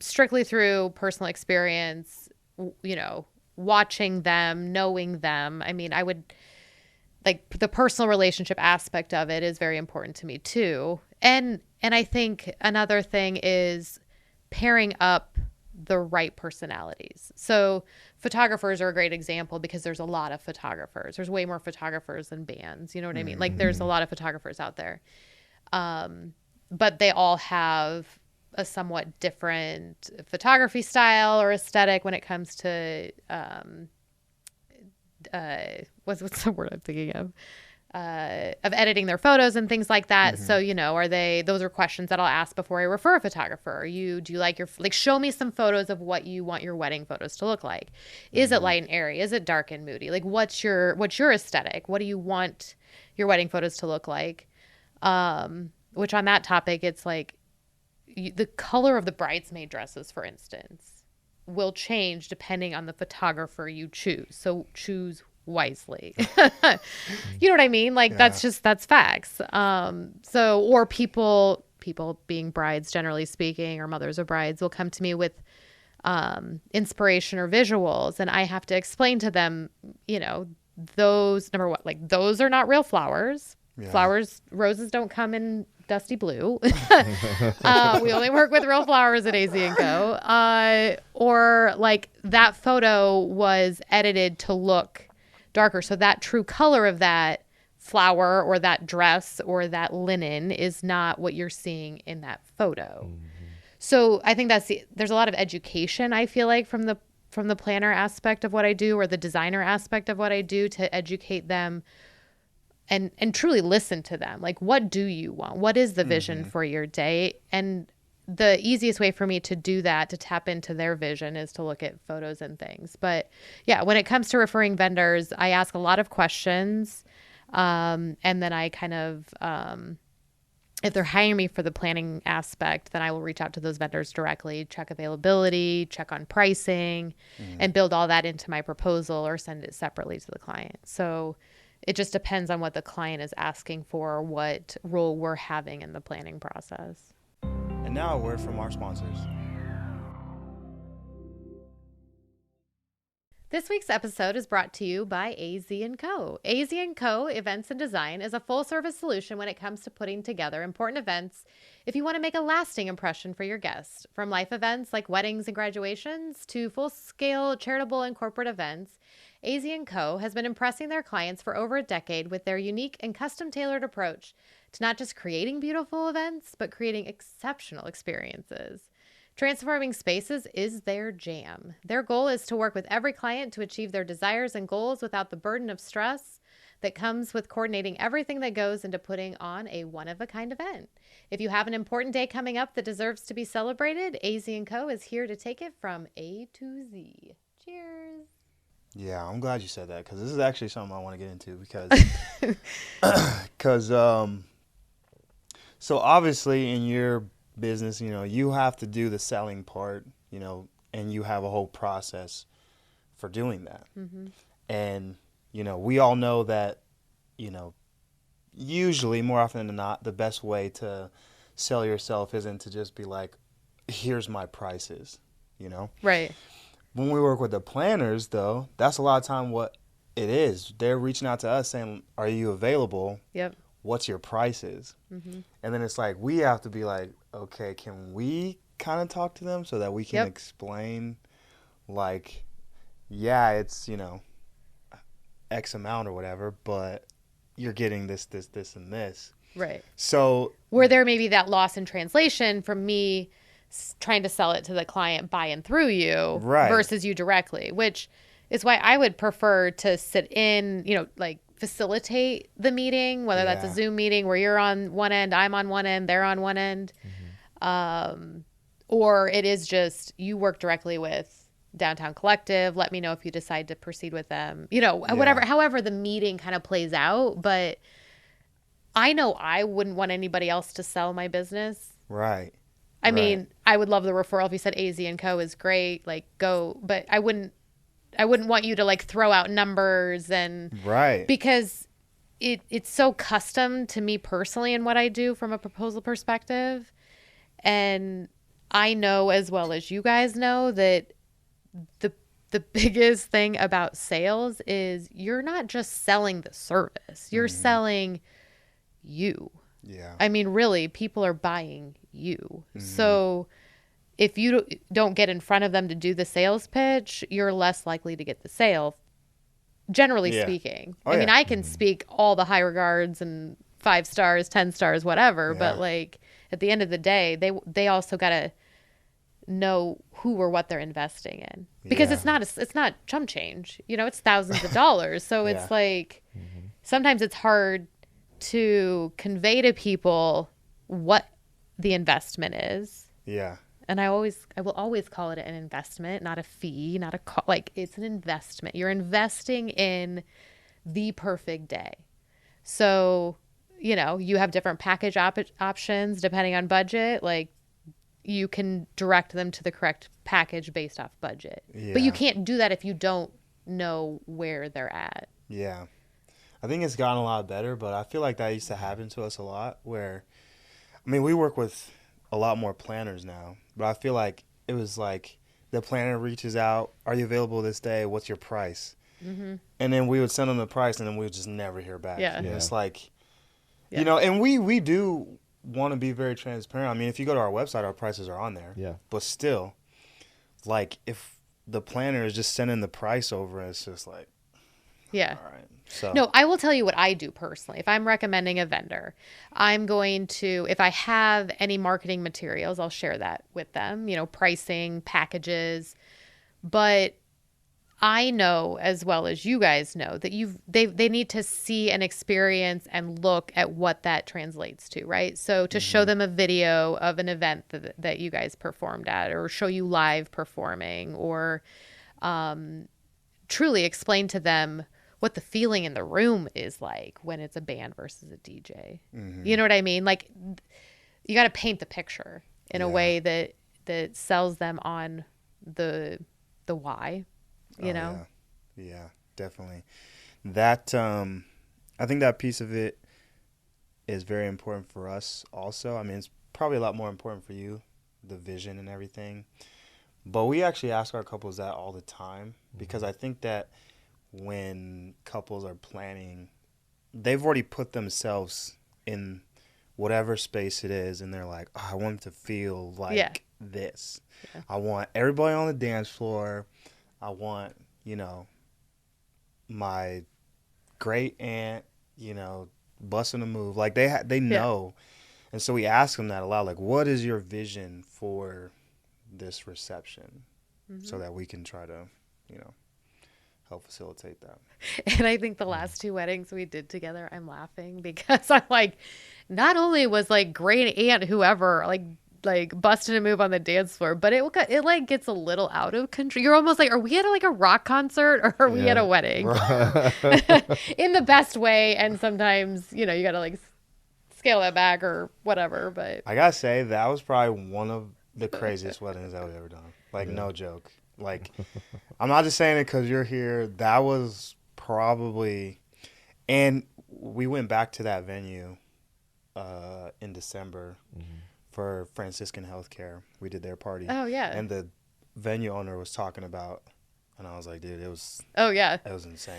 strictly through personal experience, watching them, knowing them. I mean, I would, like, the personal relationship aspect of it is very important to me too. And I think another thing is pairing up the right personalities. So photographers are a great example because there's a lot of photographers. There's way more photographers than bands. You know what I mean? Like there's a lot of photographers out there. But they all have a somewhat different photography style or aesthetic when it comes to what's the word I'm thinking of editing their photos and things like that. So, those are questions that I'll ask before I refer a photographer. Do you like show me some photos of what you want your wedding photos to look like. Is it light and airy? Is it dark and moody? Like what's your aesthetic? What do you want your wedding photos to look like? Which on that topic, it's like the color of the bridesmaid dresses, for instance, will change depending on the photographer you choose. So choose wisely. You know what I mean? Like that's facts. Or people being brides, generally speaking, or mothers of brides will come to me with inspiration or visuals, and I have to explain to them, those, number one, like those are not real flowers. Roses don't come in dusty blue. We only work with real flowers at AZ & Co. Or like that photo was edited to look darker. So that true color of that flower or that dress or that linen is not what you're seeing in that photo. So I think there's a lot of education, I feel like, from the planner aspect of what I do or the designer aspect of what I do to educate them and truly listen to them. Like, what do you want? What is the vision for your day? And the easiest way for me to do that, to tap into their vision, is to look at photos and things. But yeah, when it comes to referring vendors, I ask a lot of questions. And then I kind of, if they're hiring me for the planning aspect, then I will reach out to those vendors directly, check availability, check on pricing, and build all that into my proposal or send it separately to the client. So it just depends on what the client is asking for or what role we're having in the planning process. And now a word from our sponsors. This week's episode is brought to you by AZ & Co. AZ & Co. Events and Design is a full-service solution when it comes to putting together important events if you want to make a lasting impression for your guests. From life events like weddings and graduations to full-scale charitable and corporate events, AZ & Co. has been impressing their clients for over a decade with their unique and custom-tailored approach to not just creating beautiful events, but creating exceptional experiences. Transforming spaces is their jam. Their goal is to work with every client to achieve their desires and goals without the burden of stress that comes with coordinating everything that goes into putting on a one-of-a-kind event. If you have an important day coming up that deserves to be celebrated, AZ & Co. is here to take it from A to Z. Cheers. Yeah, I'm glad you said that because this is actually something I want to get into because so obviously in your business, you have to do the selling part, and you have a whole process for doing that. And, we all know that, usually more often than not, the best way to sell yourself isn't to just be like, here's my prices, Right. When we work with the planners, though, that's a lot of time what it is. They're reaching out to us saying, are you available? Yep. What's your prices? And then it's like, we have to be like, okay, can we kind of talk to them so that we can explain, like, yeah, it's, X amount or whatever, but you're getting this, and this. Right. So where there may be that loss in translation from me trying to sell it to the client by and through you versus you directly, which is why I would prefer to sit in, facilitate the meeting, whether that's a Zoom meeting where you're on one end, I'm on one end, they're on one end. Or it is just you work directly with Downtown Collective. Let me know if you decide to proceed with them, however the meeting kind of plays out. But I know I wouldn't want anybody else to sell my business. Right. I mean, I would love the referral. If you said AZ & Co. is great, like go, but I wouldn't want you to like throw out numbers and because it's so custom to me personally in what I do from a proposal perspective. And I know as well as you guys know that the biggest thing about sales is you're not just selling the service. You're selling you. Yeah. I mean, really, people are buying you. So if you don't get in front of them to do the sales pitch, you're less likely to get the sale, generally Yeah. speaking. Oh, I mean, yeah. I can speak all the high regards and 5 stars, 10 stars, whatever, Yeah. but like at the end of the day, they also got to know who or what they're investing in, because Yeah. it's not chump change. You know, it's thousands of dollars. So Yeah. it's like sometimes it's hard to convey to people what the investment is. Yeah. And I will always call it an investment, not a fee, not a like it's an investment. You're investing in the perfect day. So, you know, you have different package options depending on budget. Like you can direct them to the correct package based off budget. But you Yeah. can't do that if you don't know where they're at. Yeah. I think it's gotten a lot better, but I feel like that used to happen to us a lot where, I mean, we work with a lot more planners now, but I feel like it was like the planner reaches out, are you available this day? What's your price? Mm-hmm. And then we would send them the price, and then we would just never hear back. Yeah. And Yeah. it's like, Yeah. you know, and we do want to be very transparent. I mean, if you go to our website, our prices are on there. Yeah. But still, like, if the planner is just sending the price over, it's just like, Yeah. all right. So No, I will tell you what I do personally. If I'm recommending a vendor, I'm going to, if I have any marketing materials, I'll share that with them, you know, pricing, packages. But I know as well as you guys know that they need to see and experience and look at what that translates to, right? So to show them a video of an event that you guys performed at, or show you live performing, or truly explain to them what the feeling in the room is like when it's a band versus a DJ. You know what I mean? Like you got to paint the picture in a Yeah. way that sells them on the why, you know? Yeah, definitely. That I think that piece of it is very important for us also. I mean, it's probably a lot more important for you, the vision and everything. But we actually ask our couples that all the time, because I think that when couples are planning, they've already put themselves in whatever space it is, and they're like, oh, I want it to feel like Yeah. this. Yeah. I want everybody on the dance floor. I want, you know, my great aunt, you know, busting a move. Like they know. And so we ask them that a lot, like, what is your vision for this reception? So that we can try to, you know, help facilitate that. And I think the last 2 weddings we did together, I'm laughing because I'm like, not only was like great aunt whoever like busted a move on the dance floor, but it like gets a little out of control. You're almost like, are we at like a rock concert or are we at a wedding? In the best way, and sometimes you know you gotta like scale that back or whatever. But I gotta say, that was probably one of the craziest weddings I've ever done. Like, no joke. Like, I'm not just saying it because you're here. That was probably, and we went back to that venue in December for Franciscan Healthcare. We did their party. oh yeah, And the venue owner was talking about, and I was like, dude, it was insane.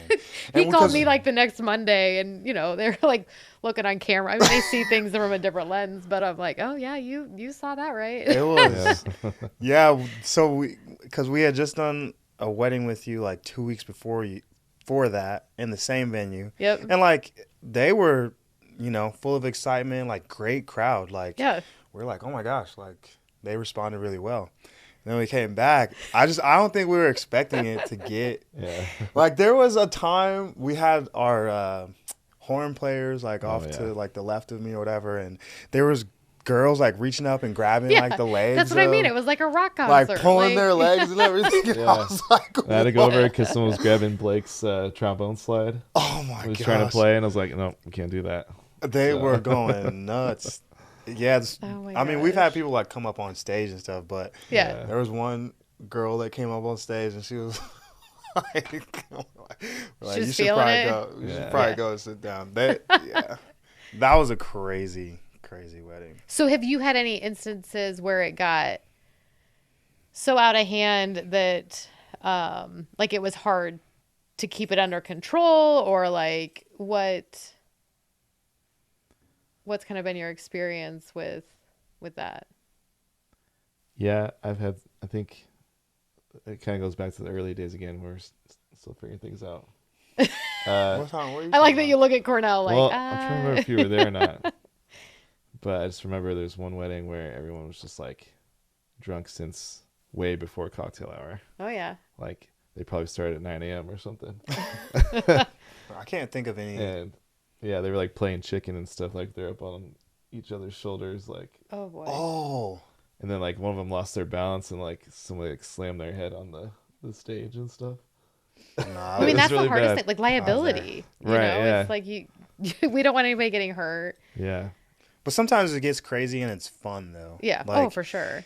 He And called because- me like the next Monday, and you know they're like looking on camera. I mean, they see things from a different lens, but I'm like, oh yeah, you saw that right? It was, yeah. So because we had just done a wedding with you like 2 weeks before that in the same venue. Yep. And like they were, you know, full of excitement, like great crowd. Like Yeah. we're like, oh my gosh, like they responded really well. And then we came back. I don't think we were expecting it to get like there was a time we had our horn players like off to like the left of me or whatever, and there was girls like reaching up and grabbing like the legs. That's what I mean. of- It was like a rock concert. like pulling their legs and everything. And I was like, I had to go what? over because someone was grabbing Blake's trombone slide. Oh my He was gosh. trying to play, and I was like, no, we can't do that. They were going nuts. Yeah, Oh my I mean, we've had gosh. people like come up on stage and stuff, but Yeah. there was one girl that came up on stage and she was like, She's you should feeling probably it? go. You should Yeah. probably go and sit down. That was a crazy wedding. So have you had any instances where it got so out of hand that like it was hard to keep it under control, or like what's kind of been your experience with that? Yeah, I think it kind of goes back to the early days again. We're still figuring things out. What song? What are you I like talking that about? you look at Cornell like, Well, I'm trying to remember if you were there or not. But I just remember there's one wedding where everyone was just like drunk since way before cocktail hour. Oh, yeah. Like they probably started at 9 a.m. or something. I can't think of any. And yeah, they were like playing chicken and stuff. Like they're up on each other's shoulders, like. Oh, boy. Oh, And then like one of them lost their balance and like somebody like slammed their head on the stage and stuff. nah. I mean, was that's really the hardest bad. thing. Like liability. You Right, know? yeah. It's like we don't want anybody getting hurt. Yeah. But sometimes it gets crazy and it's fun though. Yeah. Like, Oh, for sure.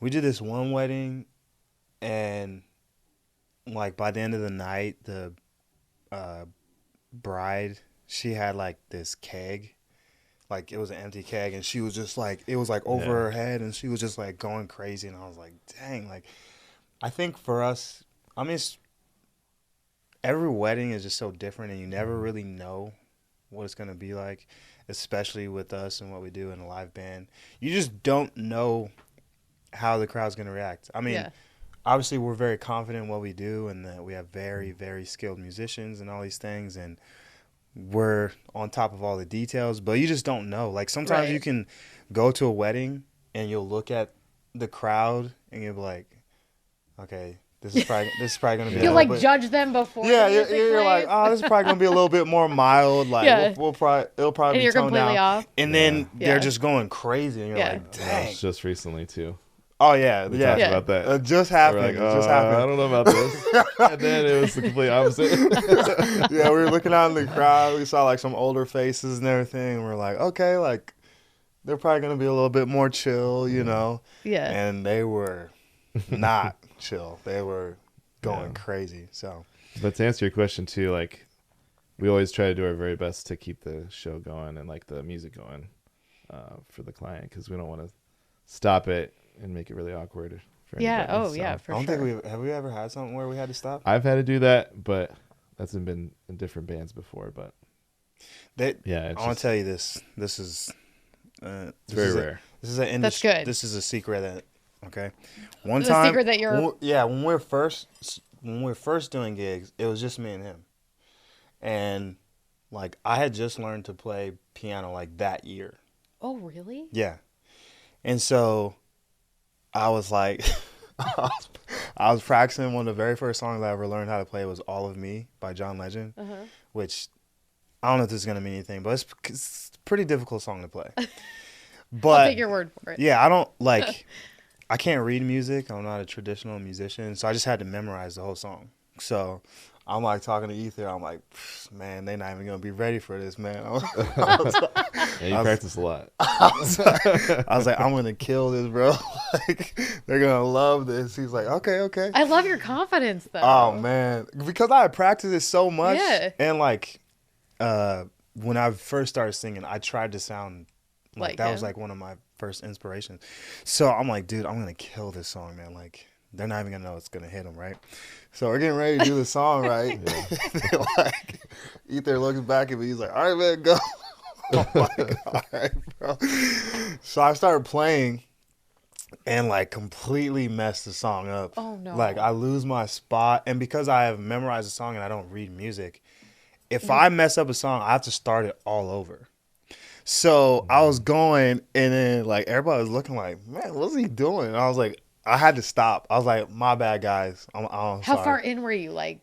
we did this one wedding, and like by the end of the night, the bride, she had like this keg, like it was an empty keg, and she was just like, it was like over Yeah. her head, and she was just like going crazy, and I was like, dang, like I think for us, I mean, every wedding is just so different, and you never really know what it's gonna be like, especially with us and what we do in a live band. You just don't know how the crowd's gonna react. I mean, Yeah. obviously we're very confident in what we do, and that we have very, very skilled musicians and all these things, and we're on top of all the details, but you just don't know. Like sometimes Right. you can go to a wedding and you'll look at the crowd and you'll be like, okay, this is probably gonna be a You little like bit. judge them before. Yeah, the music you're like, plays? oh, this is probably gonna be a little bit more mild. Like, Yeah. we'll probably it'll probably And be you're toned completely down. off. And then Yeah. they're just going crazy, and you're Yeah. like, That dang. was just recently too. Oh yeah, We yeah. talked Yeah. about that. It just We happened. were like, It just I happened. don't know about this. And then it was the complete opposite. Yeah, we were looking out in the crowd. We saw like some older faces and everything. And we're like, okay, like they're probably gonna be a little bit more chill, you know. Yeah. And they were not chill. They were going Yeah. crazy. So But to answer your question too, like we always try to do our very best to keep the show going and like the music going for the client, because we don't want to stop it and make it really awkward for Yeah. anybody. Oh, So yeah, for I don't sure. think have we ever had something where we had to stop. I've had to do that, but that's been in different bands before. But They, yeah, I it's want just, to tell you this. This is it's very rare. This is an industry. That's good. This is a secret that okay. One The time, secret that you're- when we're first doing gigs, it was just me and him, and like I had just learned to play piano like that year. Oh, really? Yeah, and so I was like, I was practicing. One of the very first songs I ever learned how to play was "All of Me" by John Legend, Uh-huh. which I don't know if this is gonna mean anything, but it's a pretty difficult song to play. I'll But take your word for it. yeah, I don't like. I can't read music. I'm not a traditional musician, so I just had to memorize the whole song. So I'm like talking to Ether. I'm like, man, they're not even gonna be ready for this, man. Yeah, you practice a lot. I was like, I'm gonna kill this, bro. Like, they're gonna love this. He's like, okay. I love your confidence, though. Oh man, because I had practiced it so much, Yeah. and like, when I first started singing, I tried to sound like that was him. like one of my first inspirations. So I'm like, dude, I'm gonna kill this song, man. Like, they're not even gonna know it's gonna hit them, right? So we're getting ready to do the song, right? They're like, Ether looks back at me. He's like, all right, man, go. I'm like, all right, bro. So I started playing and like completely messed the song up. Oh, no. Like I lose my spot, and because I have memorized the song and I don't read music, if I mess up a song, I have to start it all over. So I was going, and then like everybody was looking like, man, what's he doing? And I was like, I had to stop. I was like, my bad, guys. I'm How sorry. far in were you? Like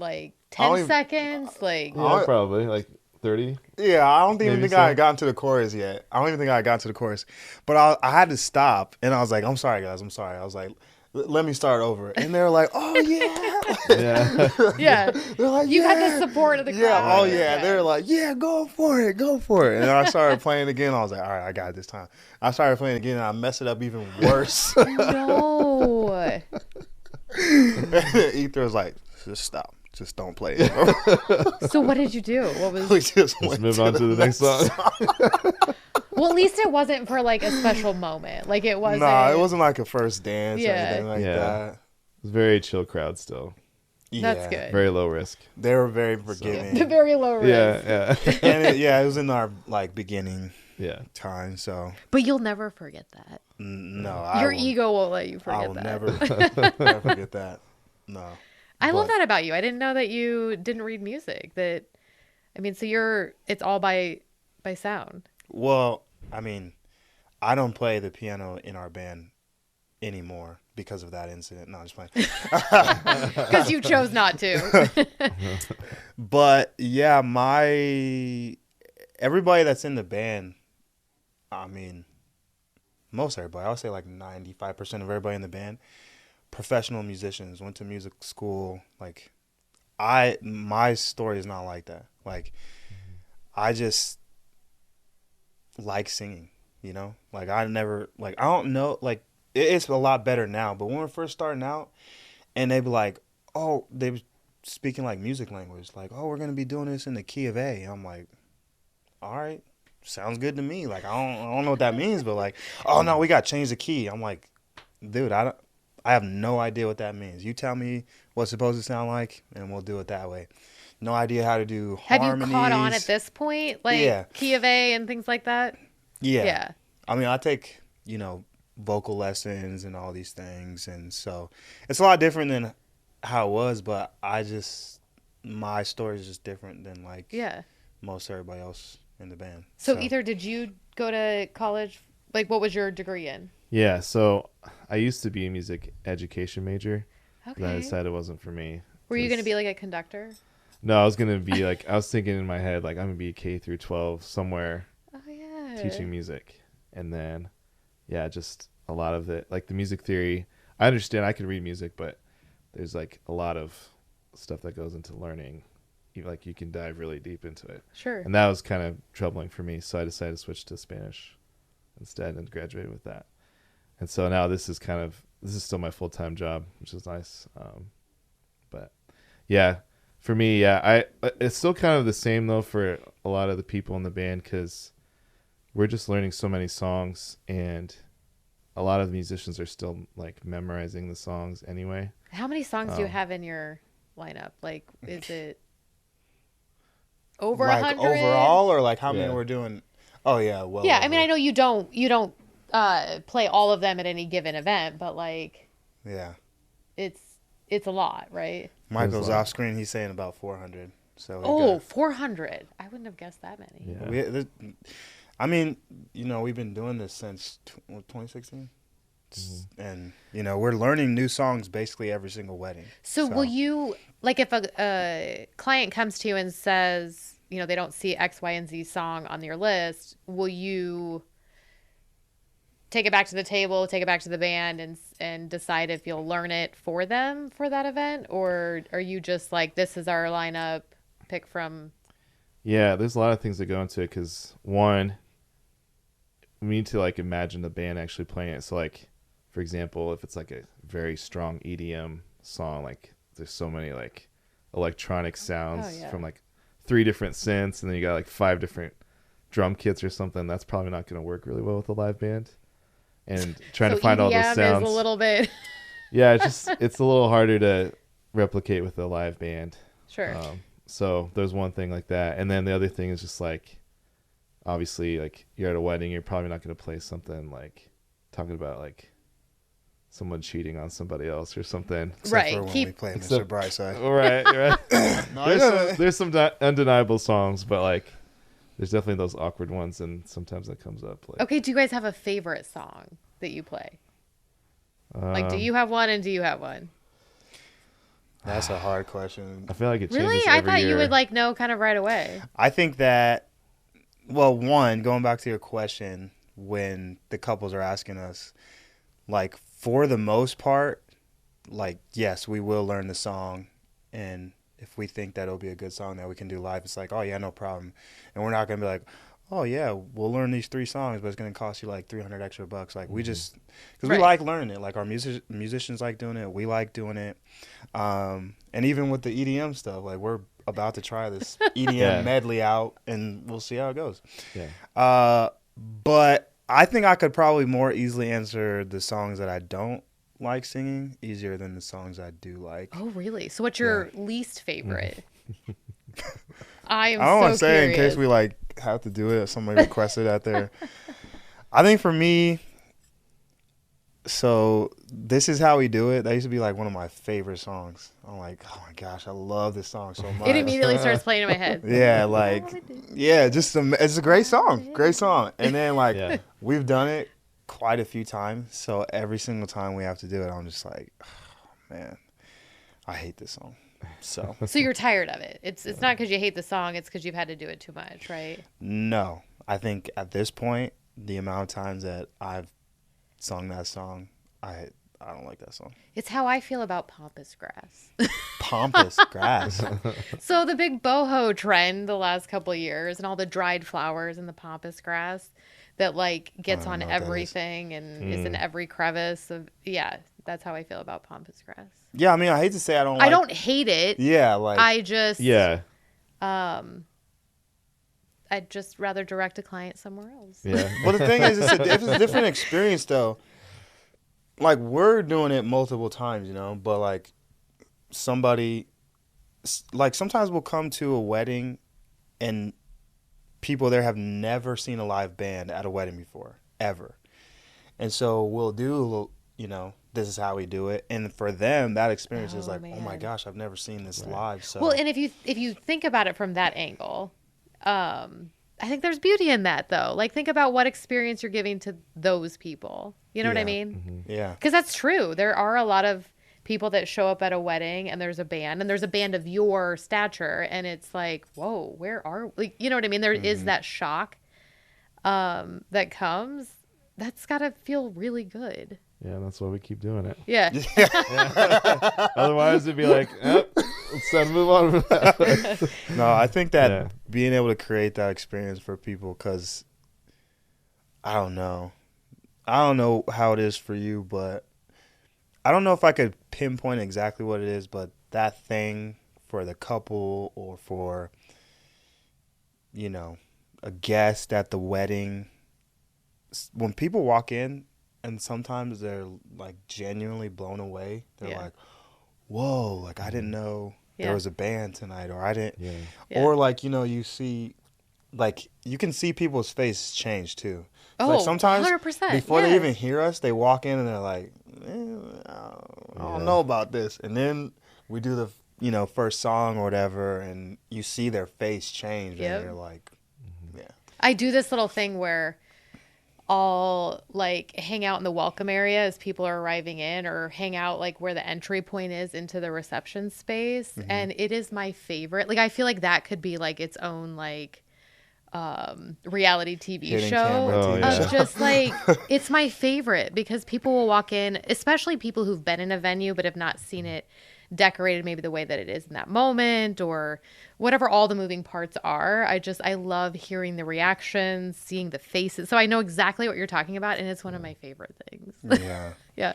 I 10 don't even- seconds? Like, Yeah, probably like 30. Yeah, I don't even Maybe think so. I had gotten to the chorus yet. I don't even think I had gotten to the chorus. But I had to stop, and I was like, I'm sorry, guys. I'm sorry. I was like, let me start over. And they were like, oh, yeah. Yeah. yeah. They're like, You yeah. had the support of the crowd. Yeah, oh, yeah. They were like, yeah, go for it. And then I started playing again. I was like, all right, I got it this time. I started playing again, and I messed it up even worse. No. Ether was like, just stop. Just don't play it. So what did you do? What was? We just Let's went move on to the next song. Well, at least it wasn't for like a special moment. Like it wasn't. Nah, it wasn't like a first dance or Yeah. anything like Yeah. that. It's a very chill crowd still. That's Yeah. good. Very low risk. They were very forgiving. The very low risk. Yeah, yeah. And it was in our like beginning Yeah. time. So But you'll never forget that. no, Your ego won't let you I forget will that. never forget that. No. I love But- that about you. I didn't know that you didn't read music. So it's all by sound. Well, I mean, I don't play the piano in our band anymore because of that incident. No, I'm just playing. Because you chose not to. But yeah, everybody that's in the band, I mean, most everybody, I would say like 95% of everybody in the band, professional musicians, went to music school. Like, my story is not like that. Like, I just like singing, you know? Like, I don't know, like, it's a lot better now. But when we're first starting out, and they'd be like, oh, they were speaking like music language. Like, oh, we're going to be doing this in the key of A. I'm like, all right, sounds good to me. Like, I don't know what that means, but like, oh, no, we got to change the key. I'm like, dude, I have no idea what that means. You tell me what's it supposed to sound like, and we'll do it that way. No idea how to do Have harmonies. you caught on at this point? Like Yeah. key of A and things like that? Yeah. Yeah. I mean, I take, vocal lessons and all these things. And so it's a lot different than how it was, but my story is just different than like Yeah. most everybody else in the band. So either did you go to college? Like, what was your degree in? Yeah, so I used to be a music education major, but I Okay. decided it wasn't for me. Were you going to 'cause- be like a conductor? No, I was going to be like, I was thinking in my head, like, I'm going to be K through 12 somewhere Oh, yeah. teaching music. And then, yeah, just a lot of it, like the music theory. I understand I could read music, but there's like a lot of stuff that goes into learning. Like you can dive really deep into it. Sure. And that was kind of troubling for me. So I decided to switch to Spanish instead and graduated with that. And so now this is still my full-time job, which is nice. But yeah, for me, yeah, it's still kind of the same though for a lot of the people in the band, because we're just learning so many songs, and a lot of the musicians are still like memorizing the songs anyway. How many songs do you have in your lineup? Like, is it over like 100? overall, or like how many Yeah. we're doing? Oh yeah, well. Yeah, over. I mean, I know you don't play all of them at any given event, but like Yeah. it's a lot, right? Michael's There's a lot. off screen. He's saying about 400. So Oh, 400. I wouldn't have guessed that many. Yeah. I mean, we've been doing this since 2016. And, we're learning new songs basically every single wedding. So will you, like, if a client comes to you and says, they don't see X, Y, and Z song on your list, will you take it back to the table, take it back to the band, and decide if you'll learn it for them for that event? Or are you just like, this is our lineup, pick from... Yeah, there's a lot of things that go into it, because one, we need to like imagine the band actually playing it. So like, for example, if it's like a very strong EDM song, like there's so many like electronic sounds from like 3 different synths, and then you got like 5 different drum kits or something, that's probably not going to work really well with a live band. And trying to find all those EDM sounds is a little bit... yeah, it's a little harder to replicate with a live band. Sure. So there's one thing like that. And then the other thing is just like, obviously, like you're at a wedding, you're probably not going to play something like talking about like someone cheating on somebody else or something. Except Right. for when we play Mr. Brightside. Right. There's some undeniable songs, but like there's definitely those awkward ones, and sometimes that comes up. Like, Okay, do you guys have a favorite song that you play? Like, do you have one, and do you have one? That's a hard question. I feel like it changes Really? I every thought year. you would like know kind of right away. I think that, well, one, going back to your question, when the couples are asking us, like, for the most part, like, yes, we will learn the song, and if we think that it'll be a good song that we can do live, it's like, oh, yeah, no problem. And we're not going to be like, oh, yeah, we'll learn these 3 songs, but it's going to cost you like $300 extra. Like, we just, because we like learning it. Like, our musicians like doing it. We like doing it. And even with the EDM stuff, like, we're about to try this EDM medley out, and we'll see how it goes. Yeah. But I think I could probably more easily answer the songs that I don't like singing easier than the songs I do like. Oh, really? So what's your least favorite? I am I don't so want to say curious. in case we like have to do it. Somebody requested that there. I think for me, so This Is How We Do It. That used to be like one of my favorite songs. I'm like, oh my gosh, I love this song so much. It immediately starts playing in my head. Yeah, like, yeah, just it's a great song, And then like we've done it quite a few times, so every single time we have to do it, I'm just like, oh, man, I hate this song. So you're tired of it. It's not because you hate the song. It's because you've had to do it too much, right? no, I think at this point, the amount of times that I've sung that song, I don't like that song. It's how I feel about Pampas grass. Pampas grass. So the big boho trend the last couple of years and all the dried flowers and the pampas grass that like gets on everything and is in every crevice of that's how I feel about pampas grass. Yeah, I mean, I hate to say I don't. I don't hate it. Yeah, like I just I'd just rather direct a client somewhere else. Yeah. Well, the thing is, it's a different experience though. Like we're doing it multiple times, but like somebody, like sometimes we'll come to a wedding and people there have never seen a live band at a wedding before, ever. And so we'll do a little, This Is How We Do It. And for them, that experience is like, oh my gosh, I've never seen this live. So well, and if you think about it from that angle, I think there's beauty in that though. Like think about what experience you're giving to those people. You know what I mean? Mm-hmm. Yeah. Because that's true. There are a lot of people that show up at a wedding and there's a band of your stature and it's like, whoa, where are we? You know what I mean? There is that shock that comes. That's got to feel really good. Yeah, that's why we keep doing it. Yeah. Otherwise, it'd be like, let's move on from that. No, I think that being able to create that experience for people, because I don't know how it is for you, but I don't know if I could pinpoint exactly what it is, but that thing for the couple or for, a guest at the wedding, when people walk in and sometimes they're like genuinely blown away, they're like, whoa, like I didn't know there was a band tonight, or I didn't, or like, you see, like you can see people's face change too. Oh, like sometimes 100%, before they even hear us, they walk in and they're like, I don't know about this. And then we do the, first song or whatever, and you see their face change and you're like, I do this little thing where I'll like hang out in the welcome area as people are arriving in, or hang out like where the entry point is into the reception space. Mm-hmm. And it is my favorite. Like, I feel like that could be like its own like reality TV show just like, it's my favorite because people will walk in, especially people who've been in a venue but have not seen it decorated maybe the way that it is in that moment, or whatever all the moving parts are. I love hearing the reactions, seeing the faces. So I know exactly what you're talking about, and it's one of my favorite things. Yeah. Yeah.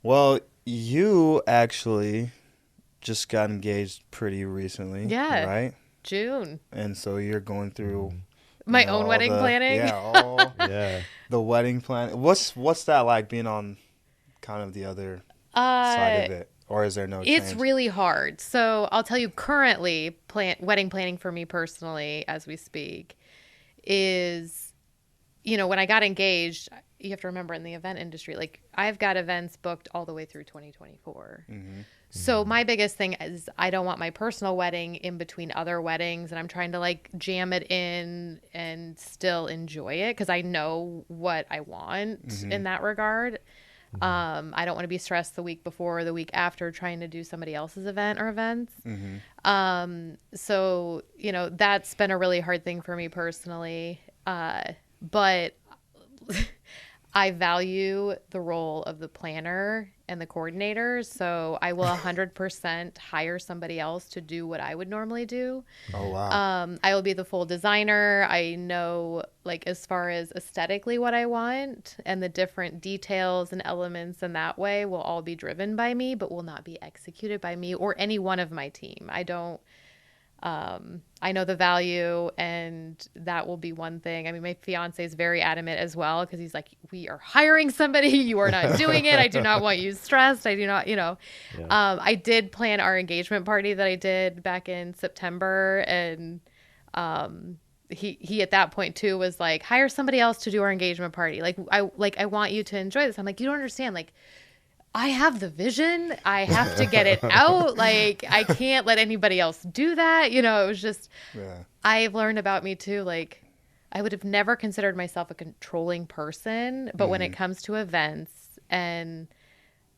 Well, you actually just got engaged pretty recently. Yeah. Right? June. And so you're going through my own wedding planning. Yeah, the wedding plan. What's that like, being on kind of the other side of it? Or is there no change? It's really hard. So I'll tell you, currently, wedding planning for me personally, as we speak, is, when I got engaged, you have to remember in the event industry, like I've got events booked all the way through 2024. Mm-hmm. So my biggest thing is I don't want my personal wedding in between other weddings, and I'm trying to like jam it in and still enjoy it because I know what I want in that regard. I don't want to be stressed the week before or the week after trying to do somebody else's event or events. So, that's been a really hard thing for me personally. But I value the role of the planner and the coordinator. So I will 100% hire somebody else to do what I would normally do. Oh, wow. I will be the full designer. I know, like, as far as aesthetically what I want, and the different details and elements in that way will all be driven by me, but will not be executed by me or any one of my team. I know the value, and that will be one thing. I mean, my fiance is very adamant as well, because he's like, we are hiring somebody. You are not doing it. I do not want you stressed. I do not, I did plan our engagement party that I did back in September, and he at that point too was like, hire somebody else to do our engagement party. I want you to enjoy this. I'm like, you don't understand. Like, I have the vision. I have to get it out. Like, I can't let anybody else do that. You know, it was just, I've learned about me too. Like, I would have never considered myself a controlling person, but when it comes to events and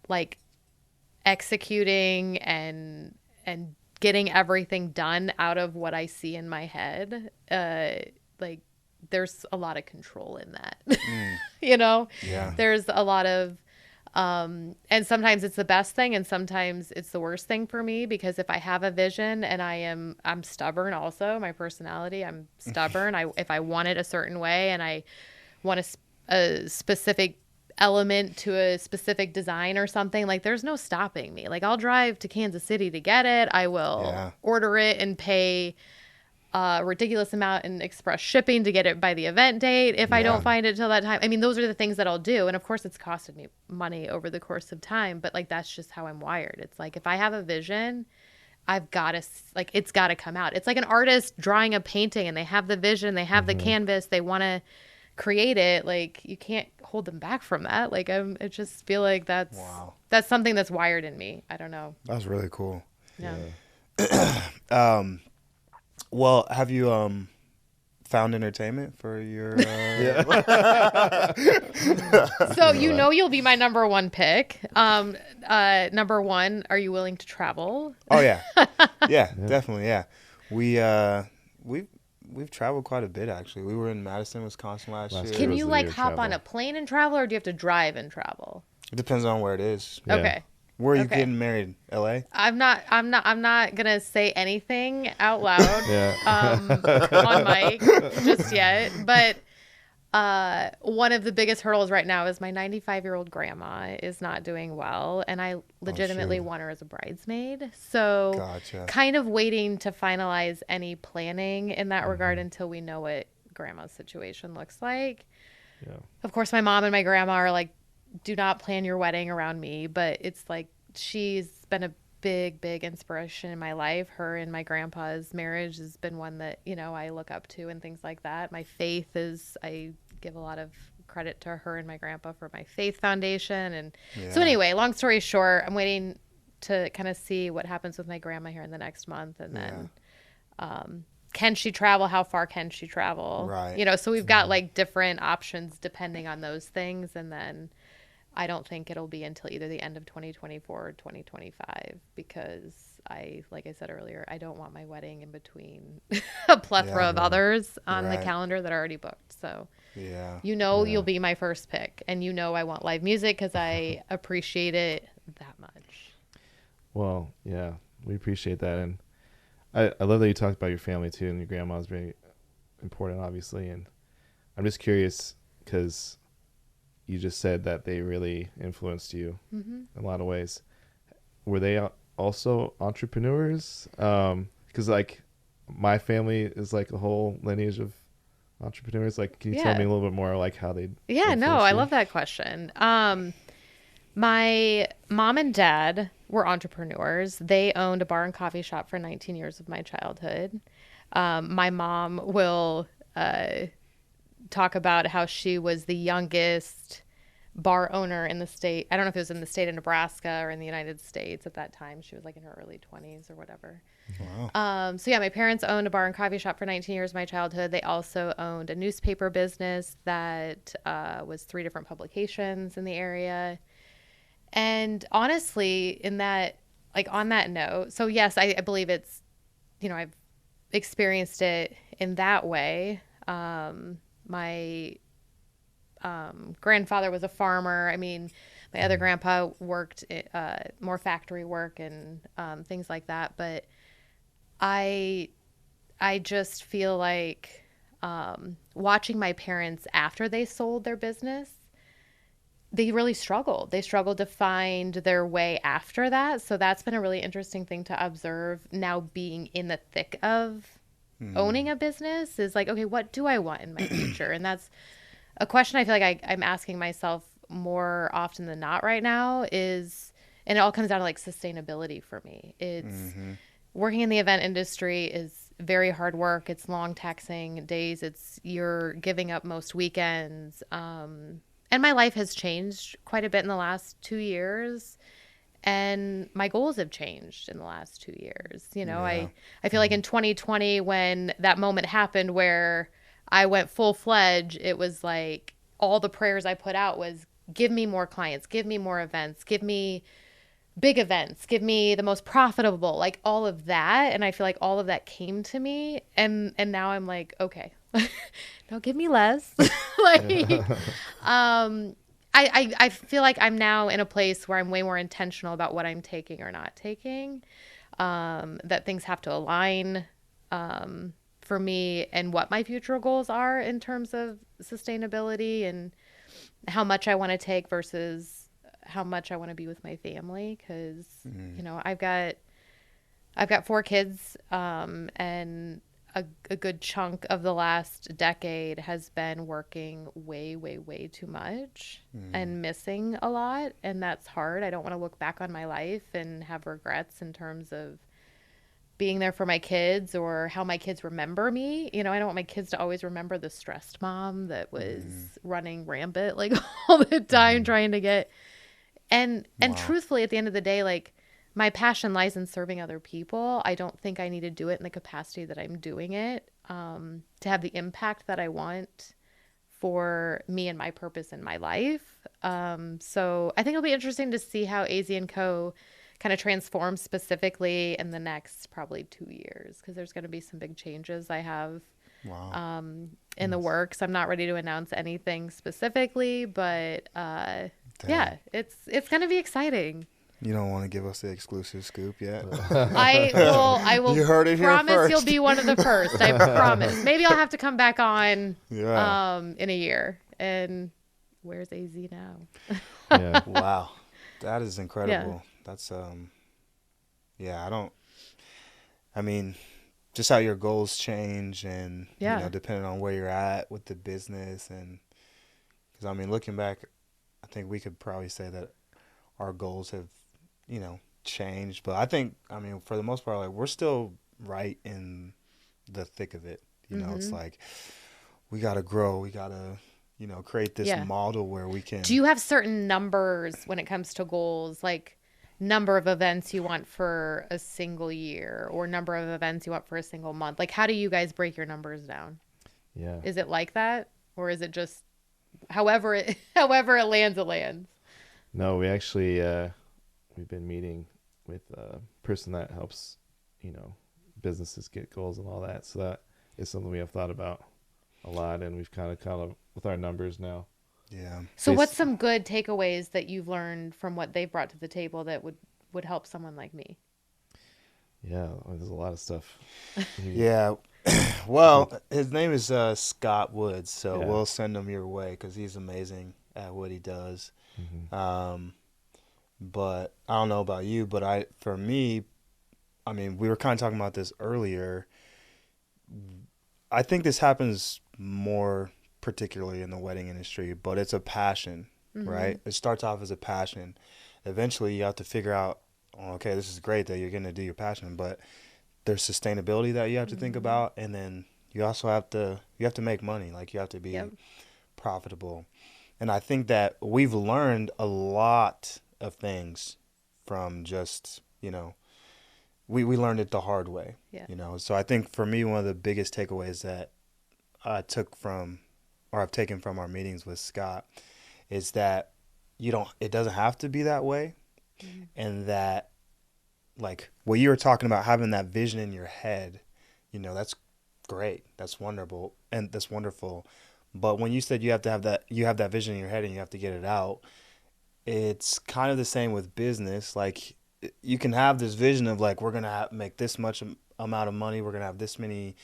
like executing and getting everything done out of what I see in my head, like there's a lot of control in that. You know? Yeah. There's a lot of and sometimes it's the best thing and sometimes it's the worst thing for me, because if I have a vision and I'm stubborn also, my personality, I'm stubborn. If I want it a certain way and I want a specific element to a specific design or something, like there's no stopping me. Like I'll drive to Kansas City to get it. I will order it and pay a ridiculous amount in express shipping to get it by the event date if I don't find it till that time. I mean, those are the things that I'll do. And of course it's costed me money over the course of time, but like that's just how I'm wired. It's like if I have a vision, I've got to, like, it's got to come out. It's like an artist drawing a painting and they have the vision, they have the canvas, they want to create it. Like you can't hold them back from that. Like I just feel like that's something that's wired in me. I don't know. That's really cool. Yeah. Well, have you found entertainment for your So you know you'll be my number one pick. Number one, are you willing to travel? Oh yeah. Yeah, definitely, yeah. We've traveled quite a bit actually. We were in Madison, Wisconsin last year. Can you like hop on a plane and travel, or do you have to drive and travel? It depends on where it is. Yeah. Okay. Where are you getting married? LA? I'm not gonna say anything out loud on mic just yet. But one of the biggest hurdles right now is my 95-year-old grandma is not doing well, and I legitimately want her as a bridesmaid. So kind of waiting to finalize any planning in that regard until we know what grandma's situation looks like. Yeah. Of course, my mom and my grandma are like, do not plan your wedding around me, but it's like she's been a big inspiration in my life. Her and my grandpa's marriage has been one that, you know, I look up to and things like that. My faith is, I give a lot of credit to her and my grandpa for my faith foundation. And so anyway, long story short, I'm waiting to kind of see what happens with my grandma here in the next month. And then can she travel? How far can she travel? Right. You know, so we've got like different options depending on those things. And then I don't think it'll be until either the end of 2024 or 2025, because like I said earlier, I don't want my wedding in between a plethora of others on the calendar that are already booked. So, you'll be my first pick, and you know I want live music because I appreciate it that much. Well, yeah, we appreciate that. And I love that you talked about your family too, and your grandma is very important, obviously. And I'm just curious because you just said that they really influenced you in a lot of ways. Were they also entrepreneurs? Because like my family is like a whole lineage of entrepreneurs. Like, can you tell me a little bit more like how they? Yeah, no, I love that question. My mom and dad were entrepreneurs. They owned a bar and coffee shop for 19 years of my childhood. My mom will talk about how she was the youngest bar owner in the state. I don't know if it was in the state of Nebraska or in the United States at that time. She was like in her early 20s or whatever. Wow. So yeah, my parents owned a bar and coffee shop for 19 years of my childhood. They also owned a newspaper business that was 3 different publications in the area. And honestly, in that, like on that note, so yes, I believe it's, you know, I've experienced it in that way. My grandfather was a farmer. I mean, my other grandpa worked more factory work and things like that. But I just feel like watching my parents after they sold their business, they really struggled. They struggled to find their way after that. So that's been a really interesting thing to observe now, being in the thick of owning a business, is like, okay, what do I want in my future? And that's a question I feel like I'm asking myself more often than not right now, is, and it all comes down to like sustainability for me. It's working in the event industry is very hard work. It's long taxing days. You're giving up most weekends. And my life has changed quite a bit in the last 2 years. And my goals have changed in the last 2 years. Yeah. I feel like in 2020, when that moment happened where I went full fledged, it was like all the prayers I put out was give me more clients, give me more events, give me big events, give me the most profitable, like all of that. And I feel like all of that came to me. And now I'm like, okay, no, give me less. Like, I feel like I'm now in a place where I'm way more intentional about what I'm taking or not taking. That things have to align for me and what my future goals are in terms of sustainability and how much I want to take versus how much I want to be with my family. Because I've got 4 kids, and a good chunk of the last decade has been working way, way, way too much and missing a lot. And that's hard. I don't want to look back on my life and have regrets in terms of being there for my kids or how my kids remember me. I don't want my kids to always remember the stressed mom that was running rampant like all the time trying to get. And Wow. truthfully, at the end of the day, like, my passion lies in serving other people. I don't think I need to do it in the capacity that I'm doing it, to have the impact that I want for me and my purpose in my life. So I think it'll be interesting to see how AZ & Co. kind of transforms specifically in the next probably 2 years, because there's going to be some big changes I have Wow. in the works. I'm not ready to announce anything specifically, but yeah, it's going to be exciting. You don't want to give us the exclusive scoop yet? I will You heard it here promise first. you'll be one of the first. I promise. Maybe I'll have to come back on Yeah. in a year. And where's AZ now? Yeah. Wow. That is incredible. That's yeah, I mean, just how your goals change and depending on where you're at with the business. And because I mean, looking back, I think we could probably say that our goals have changed, but I think, I mean, for the most part, like, we're still right in the thick of it. It's like we got to grow, we got to create this model where we can. Do you have certain numbers when it comes to goals, like number of events you want for a single year or number of events you want for a single month? Like, how do you guys break your numbers down? Yeah. Is it like that, or is it just however it lands, it lands? No, we actually we've been meeting with a person that helps businesses get goals and all that. So that is something we have thought about a lot, and we've kind of with our numbers now. Yeah. So what's some good takeaways that you've learned from what they've brought to the table that would help someone like me? Yeah, there's a lot of stuff. Yeah. Well, his name is Scott Woods, so Yeah. we'll send him your way because he's amazing at what he does. But I don't know about you, but for me, I mean, we were kind of talking about this earlier. I think this happens more particularly in the wedding industry, but it's a passion, right? It starts off as a passion. Eventually, you have to figure out, okay, this is great that you're going to do your passion, but there's sustainability that you have to think about, and then you also have to make money. Like, you have to be profitable. And I think that we've learned a lot of things from just, we learned it the hard way, So I think for me, one of the biggest takeaways that I've taken from our meetings with Scott is that it doesn't have to be that way. And that, like, what you were talking about, having that vision in your head, that's great. That's wonderful. And that's wonderful. But when you said you have that vision in your head and you have to get it out, it's kind of the same with business. Like, you can have this vision of, like, we're going to make this much amount of money. We're going to have this many,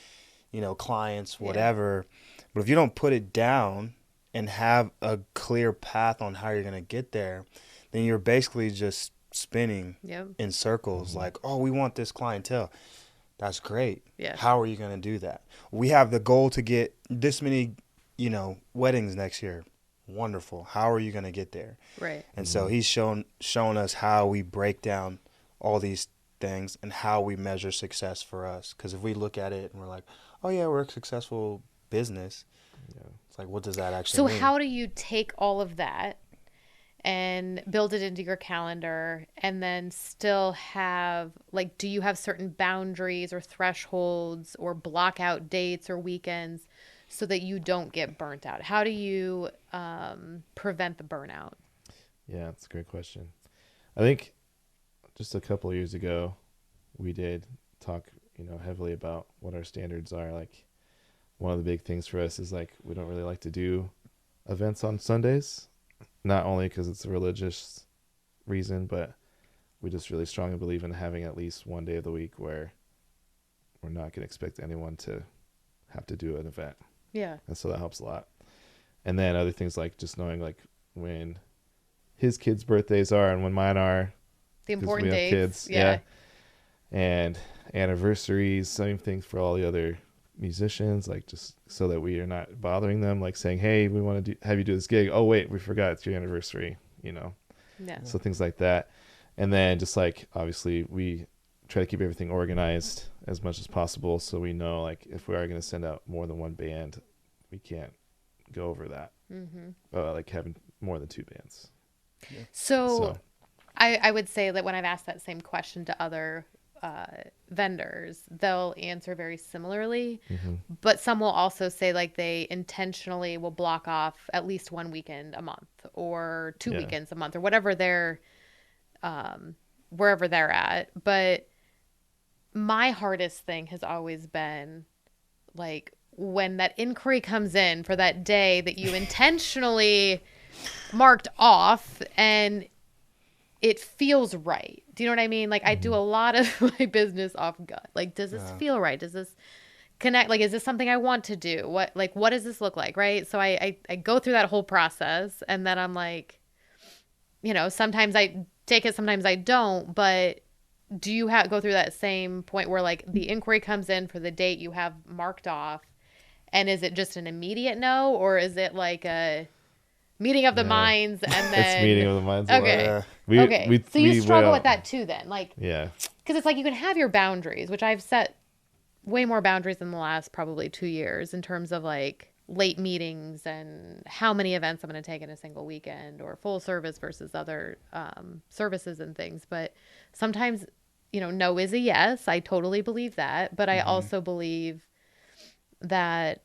clients, whatever. But if you don't put it down and have a clear path on how you're going to get there, then you're basically just spinning in circles. Like, oh, we want this clientele. That's great. Yeah. How are you going to do that? We have the goal to get this many, weddings next year. Wonderful. How are you going to get there? Right. And so he's shown us how we break down all these things and how we measure success for us. Because if we look at it and we're like, oh yeah, we're a successful business, Yeah. it's like, what does that actually So mean? how do you take all of that and build it into your calendar and then still have, like, do you have certain boundaries or thresholds or block out dates or weekends so that you don't get burnt out? How do you prevent the burnout? Yeah, that's a great question. I think just a couple of years ago, we did talk, heavily about what our standards are. Like one of the big things for us is like we don't really like to do events on Sundays, not only because it's a religious reason, but we just really strongly believe in having at least one day of the week where we're not going to expect anyone to have to do an event. Yeah. And so that helps a lot. And then other things like just knowing like when his kids' birthdays are and when mine are, The because we important have dates. kids. Yeah. And anniversaries, same thing for all the other musicians, like just so that we are not bothering them, like saying, hey, we want to have you do this gig. Oh, wait, we forgot it's your anniversary, Yeah. So things like that. And then just like, obviously, we try to keep everything organized as much as possible. So we know, like, if we are going to send out more than one band, we can't go over that. Like having more than two bands. So So, I would say that when I've asked that same question to other vendors, they'll answer very similarly. But some will also say like they intentionally will block off at least one weekend a month or two Yeah. weekends a month or whatever they're wherever they're at. But my hardest thing has always been like when that inquiry comes in for that day that you intentionally marked off and it feels right. Do you know what I mean? Like I do a lot of my business off gut. Like, does this feel right? Does this connect? Like, is this something I want to do? What does this look like? Right. So I go through that whole process and then I'm like, sometimes I take it, sometimes I don't, but do you go through that same point where like the inquiry comes in for the date you have marked off and is it just an immediate no or is it like a meeting of the yeah, minds and it's meeting then of the minds a lot. okay. Yeah. Okay. So you struggle with well, that too then. Like yeah. because it's like you can have your boundaries, which I've set way more boundaries in the last probably 2 years in terms of like late meetings and how many events I'm going to take in a single weekend or full service versus other services and things. But sometimes, no is a yes. I totally believe that. But I also believe that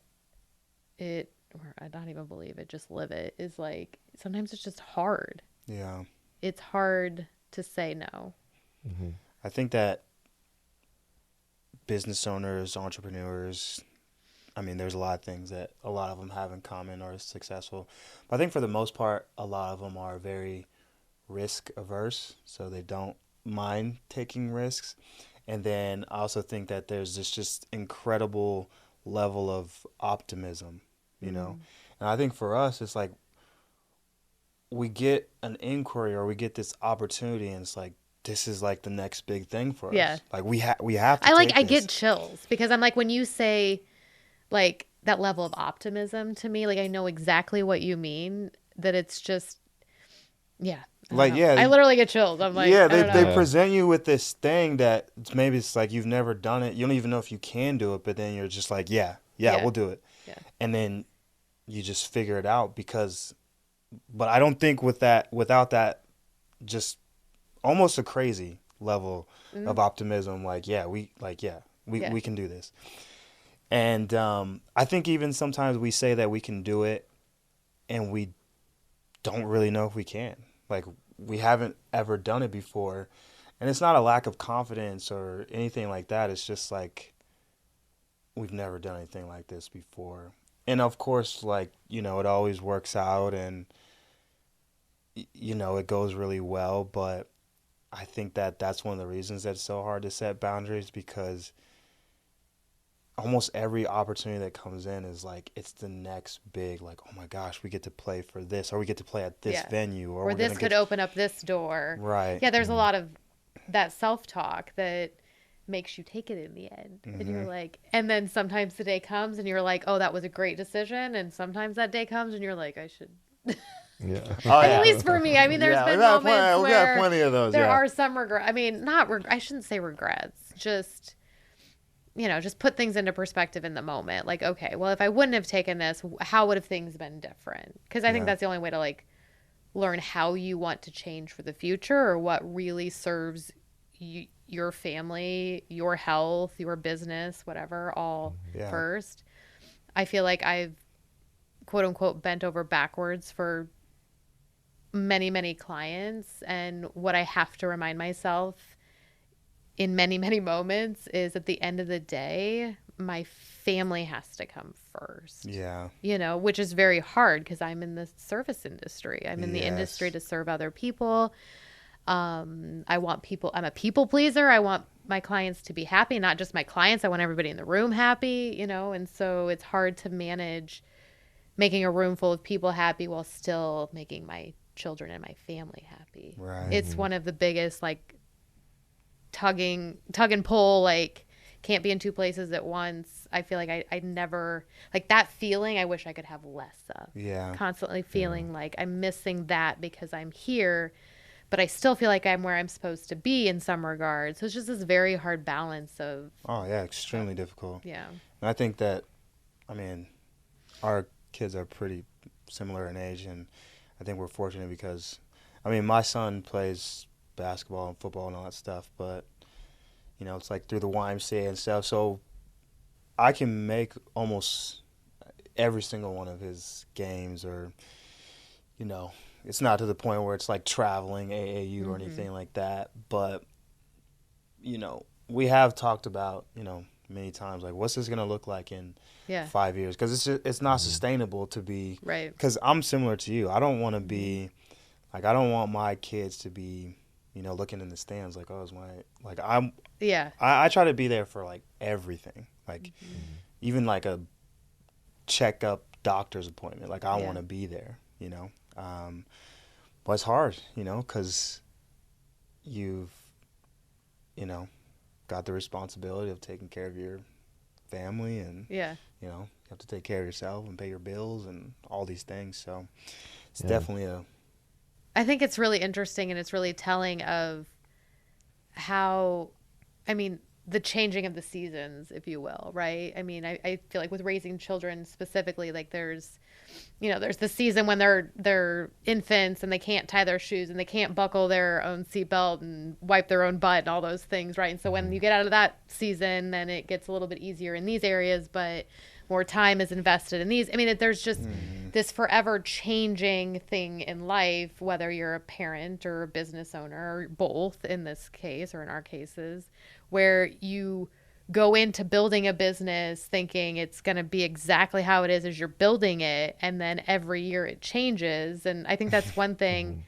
or I don't even believe it, just live it, is like sometimes it's just hard. Yeah. It's hard to say no. I think that business owners, entrepreneurs, I mean, there's a lot of things that a lot of them have in common or is successful. But I think for the most part, a lot of them are very risk averse, so they don't mind taking risks. And then I also think that there's this just incredible level of optimism, you know? And I think for us, it's like we get an inquiry or we get this opportunity and it's like, this is like the next big thing for Yeah. us. Like we have to I take get this. chills because I'm like, when you say like that level of optimism to me, like I know exactly what you mean, that it's just, yeah. I don't Like, know. yeah, I literally get chills. I'm like, yeah, I they don't they know. present you with this thing that maybe it's like you've never done it. You don't even know if you can do it, but then you're just like, yeah, Yeah. we'll do it. Yeah. And then you just figure it out but I don't think without that just almost a crazy level of optimism, like, Yeah. we can do this. And I think even sometimes we say that we can do it and we don't really know if we can. Like, we haven't ever done it before. And it's not a lack of confidence or anything like that. It's just like we've never done anything like this before. And of course, like, it always works out and, it goes really well. But I think that that's one of the reasons that it's so hard to set boundaries because almost every opportunity that comes in is like it's the next big, like, oh my gosh, we get to play for this or we get to play at this Yeah. venue or Or we're this gonna could open up this door. right. Yeah, there's a lot of that self-talk that makes you take it in the end. And you're like, and then sometimes the day comes and you're like, oh, that was a great decision. And sometimes that day comes and you're like, I should Yeah. Oh At yeah. least for me. I mean, there's Yeah, been we got moments we got where plenty of those. there Yeah. are some regrets. I mean, I shouldn't say regrets. Just, just put things into perspective in the moment. Like, okay, well, if I wouldn't have taken this, how would have things been different? Because I think Yeah. that's the only way to like learn how you want to change for the future or what really serves your family, your health, your business, whatever, all Yeah. first. I feel like I've quote unquote bent over backwards for many, many clients. And what I have to remind myself in many, many moments is at the end of the day, my family has to come first. Yeah. Which is very hard because I'm in the service industry. I'm in the industry Yes. to serve other people. I'm a people pleaser. I want my clients to be happy, not just my clients. I want everybody in the room happy, and so it's hard to manage making a room full of people happy while still making my children and my family happy. Right. It's one of the biggest like tug and pull, like can't be in two places at once. I feel like I never like that feeling. I wish I could have less of. Yeah. Constantly feeling like I'm missing that because I'm here, but I still feel like I'm where I'm supposed to be in some regards. So it's just this very hard balance of. Oh yeah, extremely difficult. Yeah. And I think that, I mean, our kids are pretty similar in age, and I think we're fortunate because, I mean, my son plays basketball and football and all that stuff, but it's like through the YMCA and stuff, so I can make almost every single one of his games, or it's not to the point where it's like traveling AAU or anything like that, but we have talked about many times, like, what's this going to look like in 5 years? Because it's not sustainable to be, right. Because I'm similar to you. I don't want to be, like, I don't want my kids to be, looking in the stands like, oh, it's my, like, I try to be there for, like, everything. Like, even, like, a checkup doctor's appointment. Like, I want to be there, But it's hard, because you've, got the responsibility of taking care of your family, and you have to take care of yourself and pay your bills and all these things. So it's definitely I think it's really interesting, and it's really telling of how, I mean, the changing of the seasons, if you will, right? I mean, I feel like with raising children specifically, like there's the season when they're infants and they can't tie their shoes and they can't buckle their own seatbelt and wipe their own butt and all those things, right? And so when you get out of that season, then it gets a little bit easier in these areas, but more time is invested in these. I mean, there's just this forever changing thing in life, whether you're a parent or a business owner or both in this case, or in our cases, where you go into building a business thinking it's going to be exactly how it is as you're building it, and then every year it changes. And I think that's one thing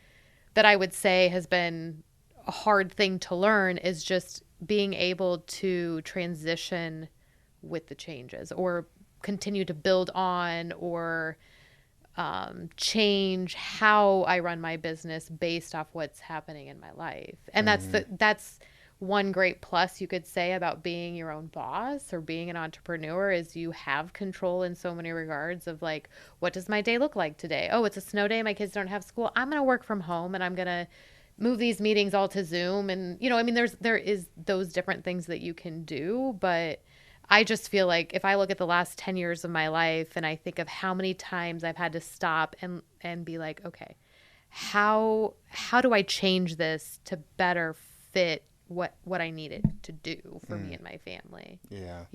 that I would say has been a hard thing to learn, is just being able to transition with the changes, or continue to build on, or change how I run my business based off what's happening in my life. And that's one great plus you could say about being your own boss or being an entrepreneur, is you have control in so many regards of, like, what does my day look like today? Oh, it's a snow day. My kids don't have school. I'm going to work from home, and I'm going to move these meetings all to Zoom. And, I mean, there is those different things that you can do. But I just feel like if I look at the last 10 years of my life and I think of how many times I've had to stop and be like, okay, how do I change this to better fit what I needed to do for me and my family? Yeah.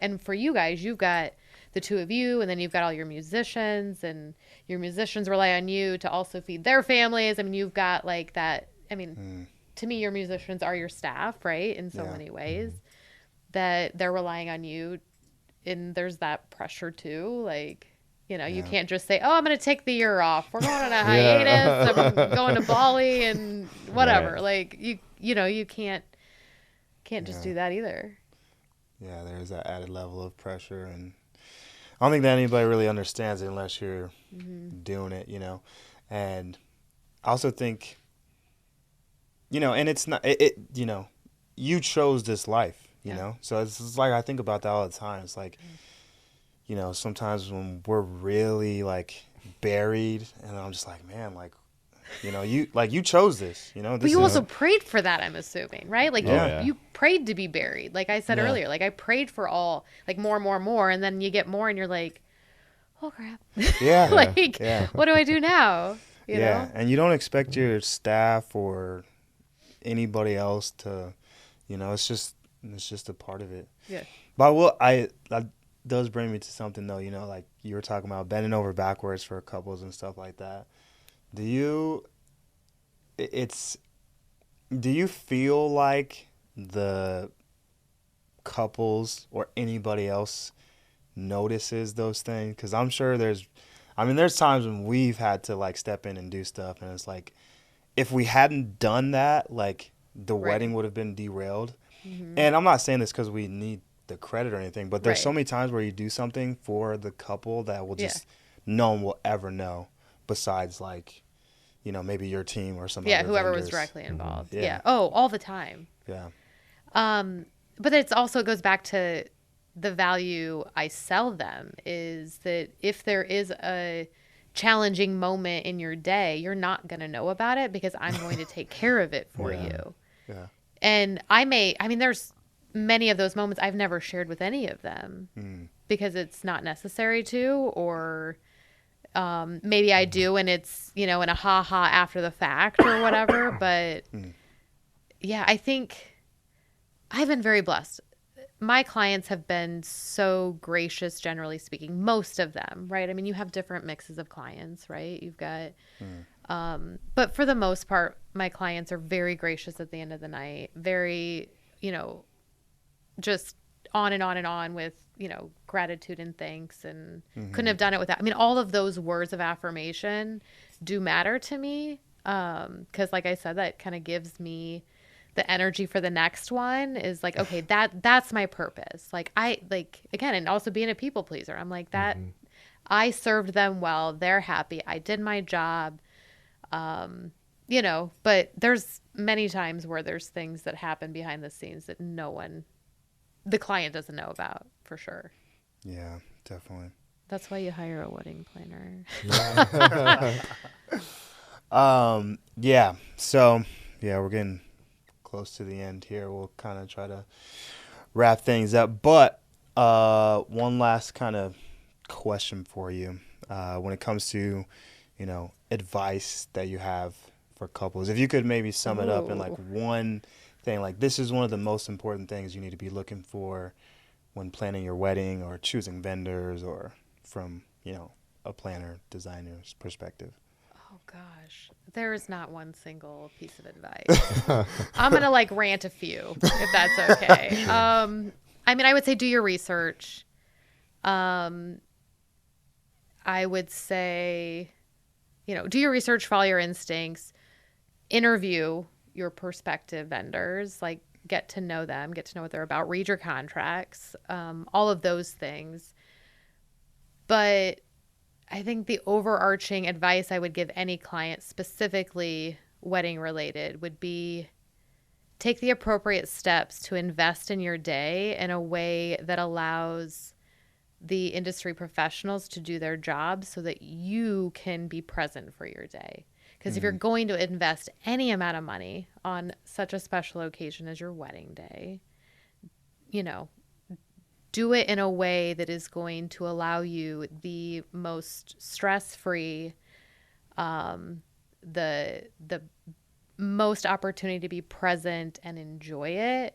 And for you guys, you've got the two of you, and then you've got all your musicians, and your musicians rely on you to also feed their families. I mean, you've got like that. I mean, to me, your musicians are your staff, right? In so many ways, that they're relying on you. And there's that pressure too. Like, you can't just say, oh, I'm going to take the year off. We're going on a hiatus. I'm going to Bali and whatever. Right. Like, you can't just do that either. Yeah, there's that added level of pressure, and I don't think that anybody really understands it unless you're doing it, And I also think, and it's not, you chose this life, So it's like, I think about that all the time. It's like, sometimes when we're really, like, buried, and I'm just like, man, like, you chose this, But this you is, also prayed for that, I'm assuming, right? Like Yeah. you prayed to be buried. Like I said Yeah. earlier, like I prayed for all, like more, and then you get more and you're like, oh crap. yeah, Like, yeah, what do I do now? You yeah, know? and you don't expect your staff or anybody else to, it's just a part of it. Yeah. But that does bring me to something though, like you were talking about bending over backwards for couples and stuff like that. Do you it's do you feel like the couples or anybody else notices those things? Because I'm sure there's times when we've had to like step in and do stuff, and it's like if we hadn't done that, like the Right. wedding would have been derailed. Mm-hmm. And I'm not saying this because we need the credit or anything, but there's so Right. many times where you do something for the couple that will Yeah. just no one will ever know besides like maybe your team or some Yeah, other whoever was vendors. directly involved. Yeah. Yeah. Oh, all the time. Yeah. But it also goes back to the value I sell them is that if there is a challenging moment in your day, you're not going to know about it because I'm going to take care of it for Yeah. you. Yeah. And there's many of those moments I've never shared with any of them because it's not necessary to, or maybe I do and it's, in a ha-ha after the fact or whatever. But yeah, I think I've been very blessed. My clients have been so gracious, generally speaking, most of them, right? I mean, you have different mixes of clients, right? You've got, but for the most part, my clients are very gracious at the end of the night, very, just on and on and on with, gratitude and thanks, and couldn't have done it without, all of those words of affirmation do matter to me. 'Cause like I said, that kind of gives me the energy for the next one is like, okay, that's my purpose. Like again, and also being a people pleaser. I'm like that. I served them well. They're happy. I did my job. But there's many times where there's things that happen behind the scenes that the client doesn't know about for sure. Yeah, definitely. That's why you hire a wedding planner. Yeah. So, yeah, we're getting close to the end here. We'll kind of try to wrap things up. But one last kind of question for you when it comes to, advice that you have for couples. If you could maybe sum it up in like one thing, like this is one of the most important things you need to be looking for when planning your wedding or choosing vendors or from, a planner, designer's perspective. Oh gosh, there is not one single piece of advice. I'm gonna rant a few, if that's okay. I would say do your research. I would say, do your research, follow your instincts, interview your prospective vendors, get to know them, get to know what they're about, read your contracts, all of those things. But I think the overarching advice I would give any client, specifically wedding related, would be take the appropriate steps to invest in your day in a way that allows the industry professionals to do their job so that you can be present for your day. Because if you're going to invest any amount of money on such a special occasion as your wedding day, do it in a way that is going to allow you the most stress-free, the most opportunity to be present and enjoy it.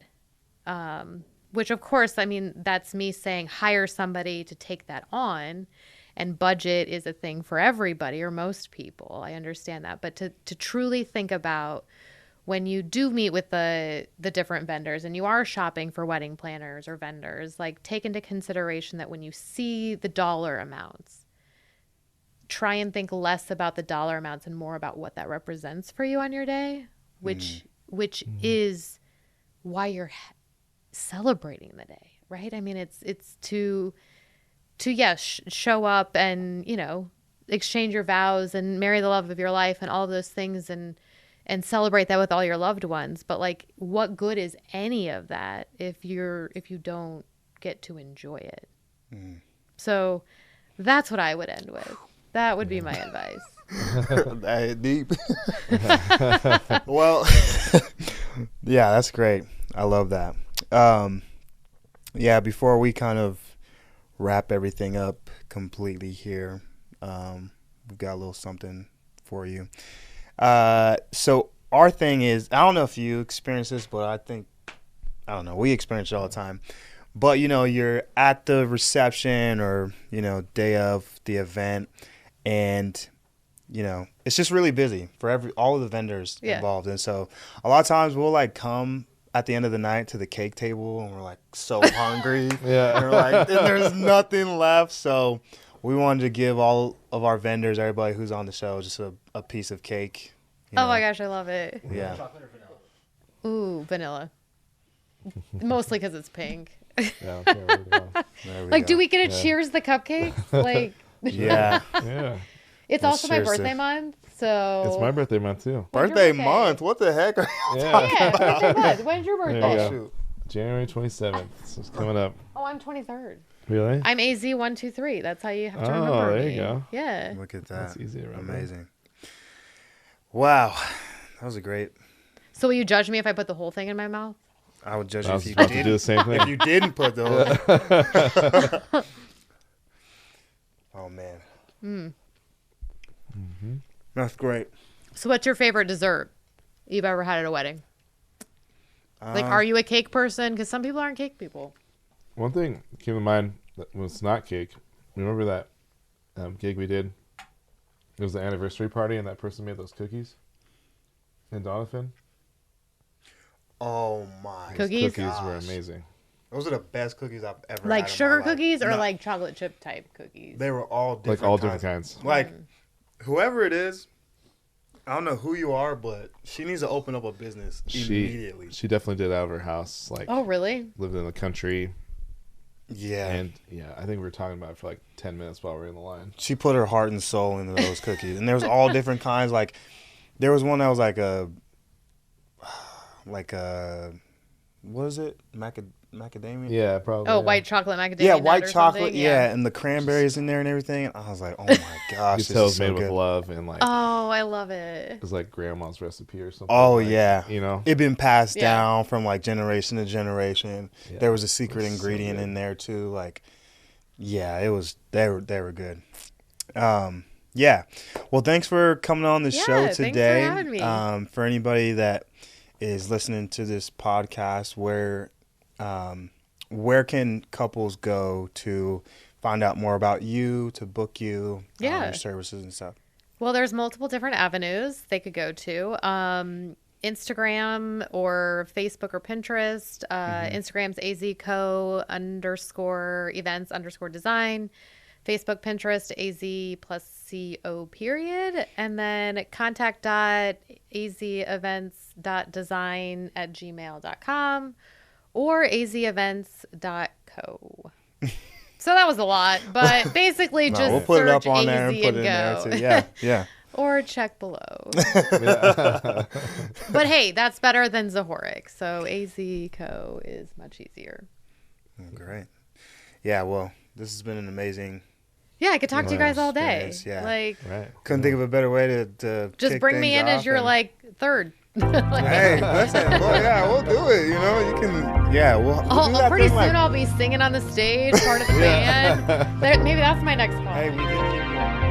Which of course, that's me saying hire somebody to take that on, and budget is a thing for everybody or most people. I understand that. But to truly think about when you do meet with the different vendors and you are shopping for wedding planners or vendors, take into consideration that when you see the dollar amounts, try and think less about the dollar amounts and more about what that represents for you on your day, which is why you're celebrating the day, right? It's to show up and, exchange your vows and marry the love of your life and all of those things and celebrate that with all your loved ones. But what good is any of that if you don't get to enjoy it? So that's what I would end with. That would be my advice. That deep. Well, yeah, that's great. I love that. Yeah, before we kind of wrap everything up completely here, we've got a little something for you. So our thing is, I don't know if you experience this, but I don't know, we experience it all the time. But, you're at the reception or, day of the event, and, it's just really busy for all of the vendors involved. And so a lot of times we'll, come at the end of the night to the cake table, and we're, so hungry. Yeah. And there's nothing left. So we wanted to give all of our vendors, everybody who's on the show, just a piece of cake. Oh, my gosh, I love it. Yeah. Chocolate or vanilla? Ooh, vanilla. Mostly because it's pink. Yeah, okay, there we go. There we go. Do we get a cheers the cupcakes? Yeah. Yeah. It's Well, also my seriously. birthday month, so. It's my birthday month too. When's your Birthday birthday? month? What the heck? Yeah. birthday month. When's your There you birthday? go. Shoot. January 27th. So it's coming up. Oh, I'm 23rd. Really? I'm AZ123. That's how you have to Oh, remember there me. you go. Yeah. Look at that. That's easy to remember. Amazing. Wow. That was a great. So will you judge me if I put the whole thing in my mouth? I would judge I you was if you about to do the didn't. same thing. If you didn't put the. Oh man. That's great. So what's your favorite dessert you've ever had at a wedding? Um, Are you a cake person? Because some people aren't cake people. One thing keep in mind that was not cake. Remember that gig we did? It was the anniversary party, and that person made those cookies in Donovan. Oh my. Those Cookies? cookies were Gosh. amazing. Those are the best cookies I've ever had. Like in my sugar life. cookies or No, like chocolate chip type cookies? They were all different. Like all different kinds. Like whoever it is, I don't know who you are, but she needs to open up a business immediately. She definitely did out of her house. Like Oh, really? lived in the country, Yeah. and yeah, I think we were talking about it for like 10 minutes while we were in the line. She put her heart and soul into those cookies, and there was all different kinds. Like there was one that was like a what is it? Macadamia? Yeah, probably. Oh, yeah. white chocolate macadamia Yeah, nut white or chocolate. something? Yeah, and the cranberries in there and everything. And I was like, oh my gosh, You this tell it is was so made good. with love, and like Oh, I love it. it was like grandma's recipe or something. Oh like, yeah, you know. it'd been passed Yeah. down from like generation to generation. Yeah, There was a secret it's so ingredient good. in there too. Like, yeah, it was. They were good. Yeah. Well, thanks for coming on the Yeah, show thanks for today. having me. For anybody that is listening to this podcast, where can couples go to find out more about you, to book you, Yeah. your services and stuff? Well, there's multiple different avenues they could go to. Instagram or Facebook or Pinterest. Instagram's azco_events_design. Facebook, Pinterest, az+co period. And then contact.azevents.design@gmail.com or azevents.co. So that was a lot, but basically No, just we'll put it up search on there and AZ put it in there go. too. Yeah, yeah. Or check below. Yeah. But hey, that's better than Zahourek. So AZco is much easier. Oh, great. Yeah, well, this has been an amazing. Yeah, I could talk to you guys all day. Experience, yeah. Like, Right. Couldn't think of a better way to just kick bring me things in as off your and- like third. Hey, listen, well, yeah, we'll do it. You know, you can. Yeah, we'll do that Pretty thing soon like. I'll be singing on the stage, part of the band. Maybe that's my next call. Hey, we did.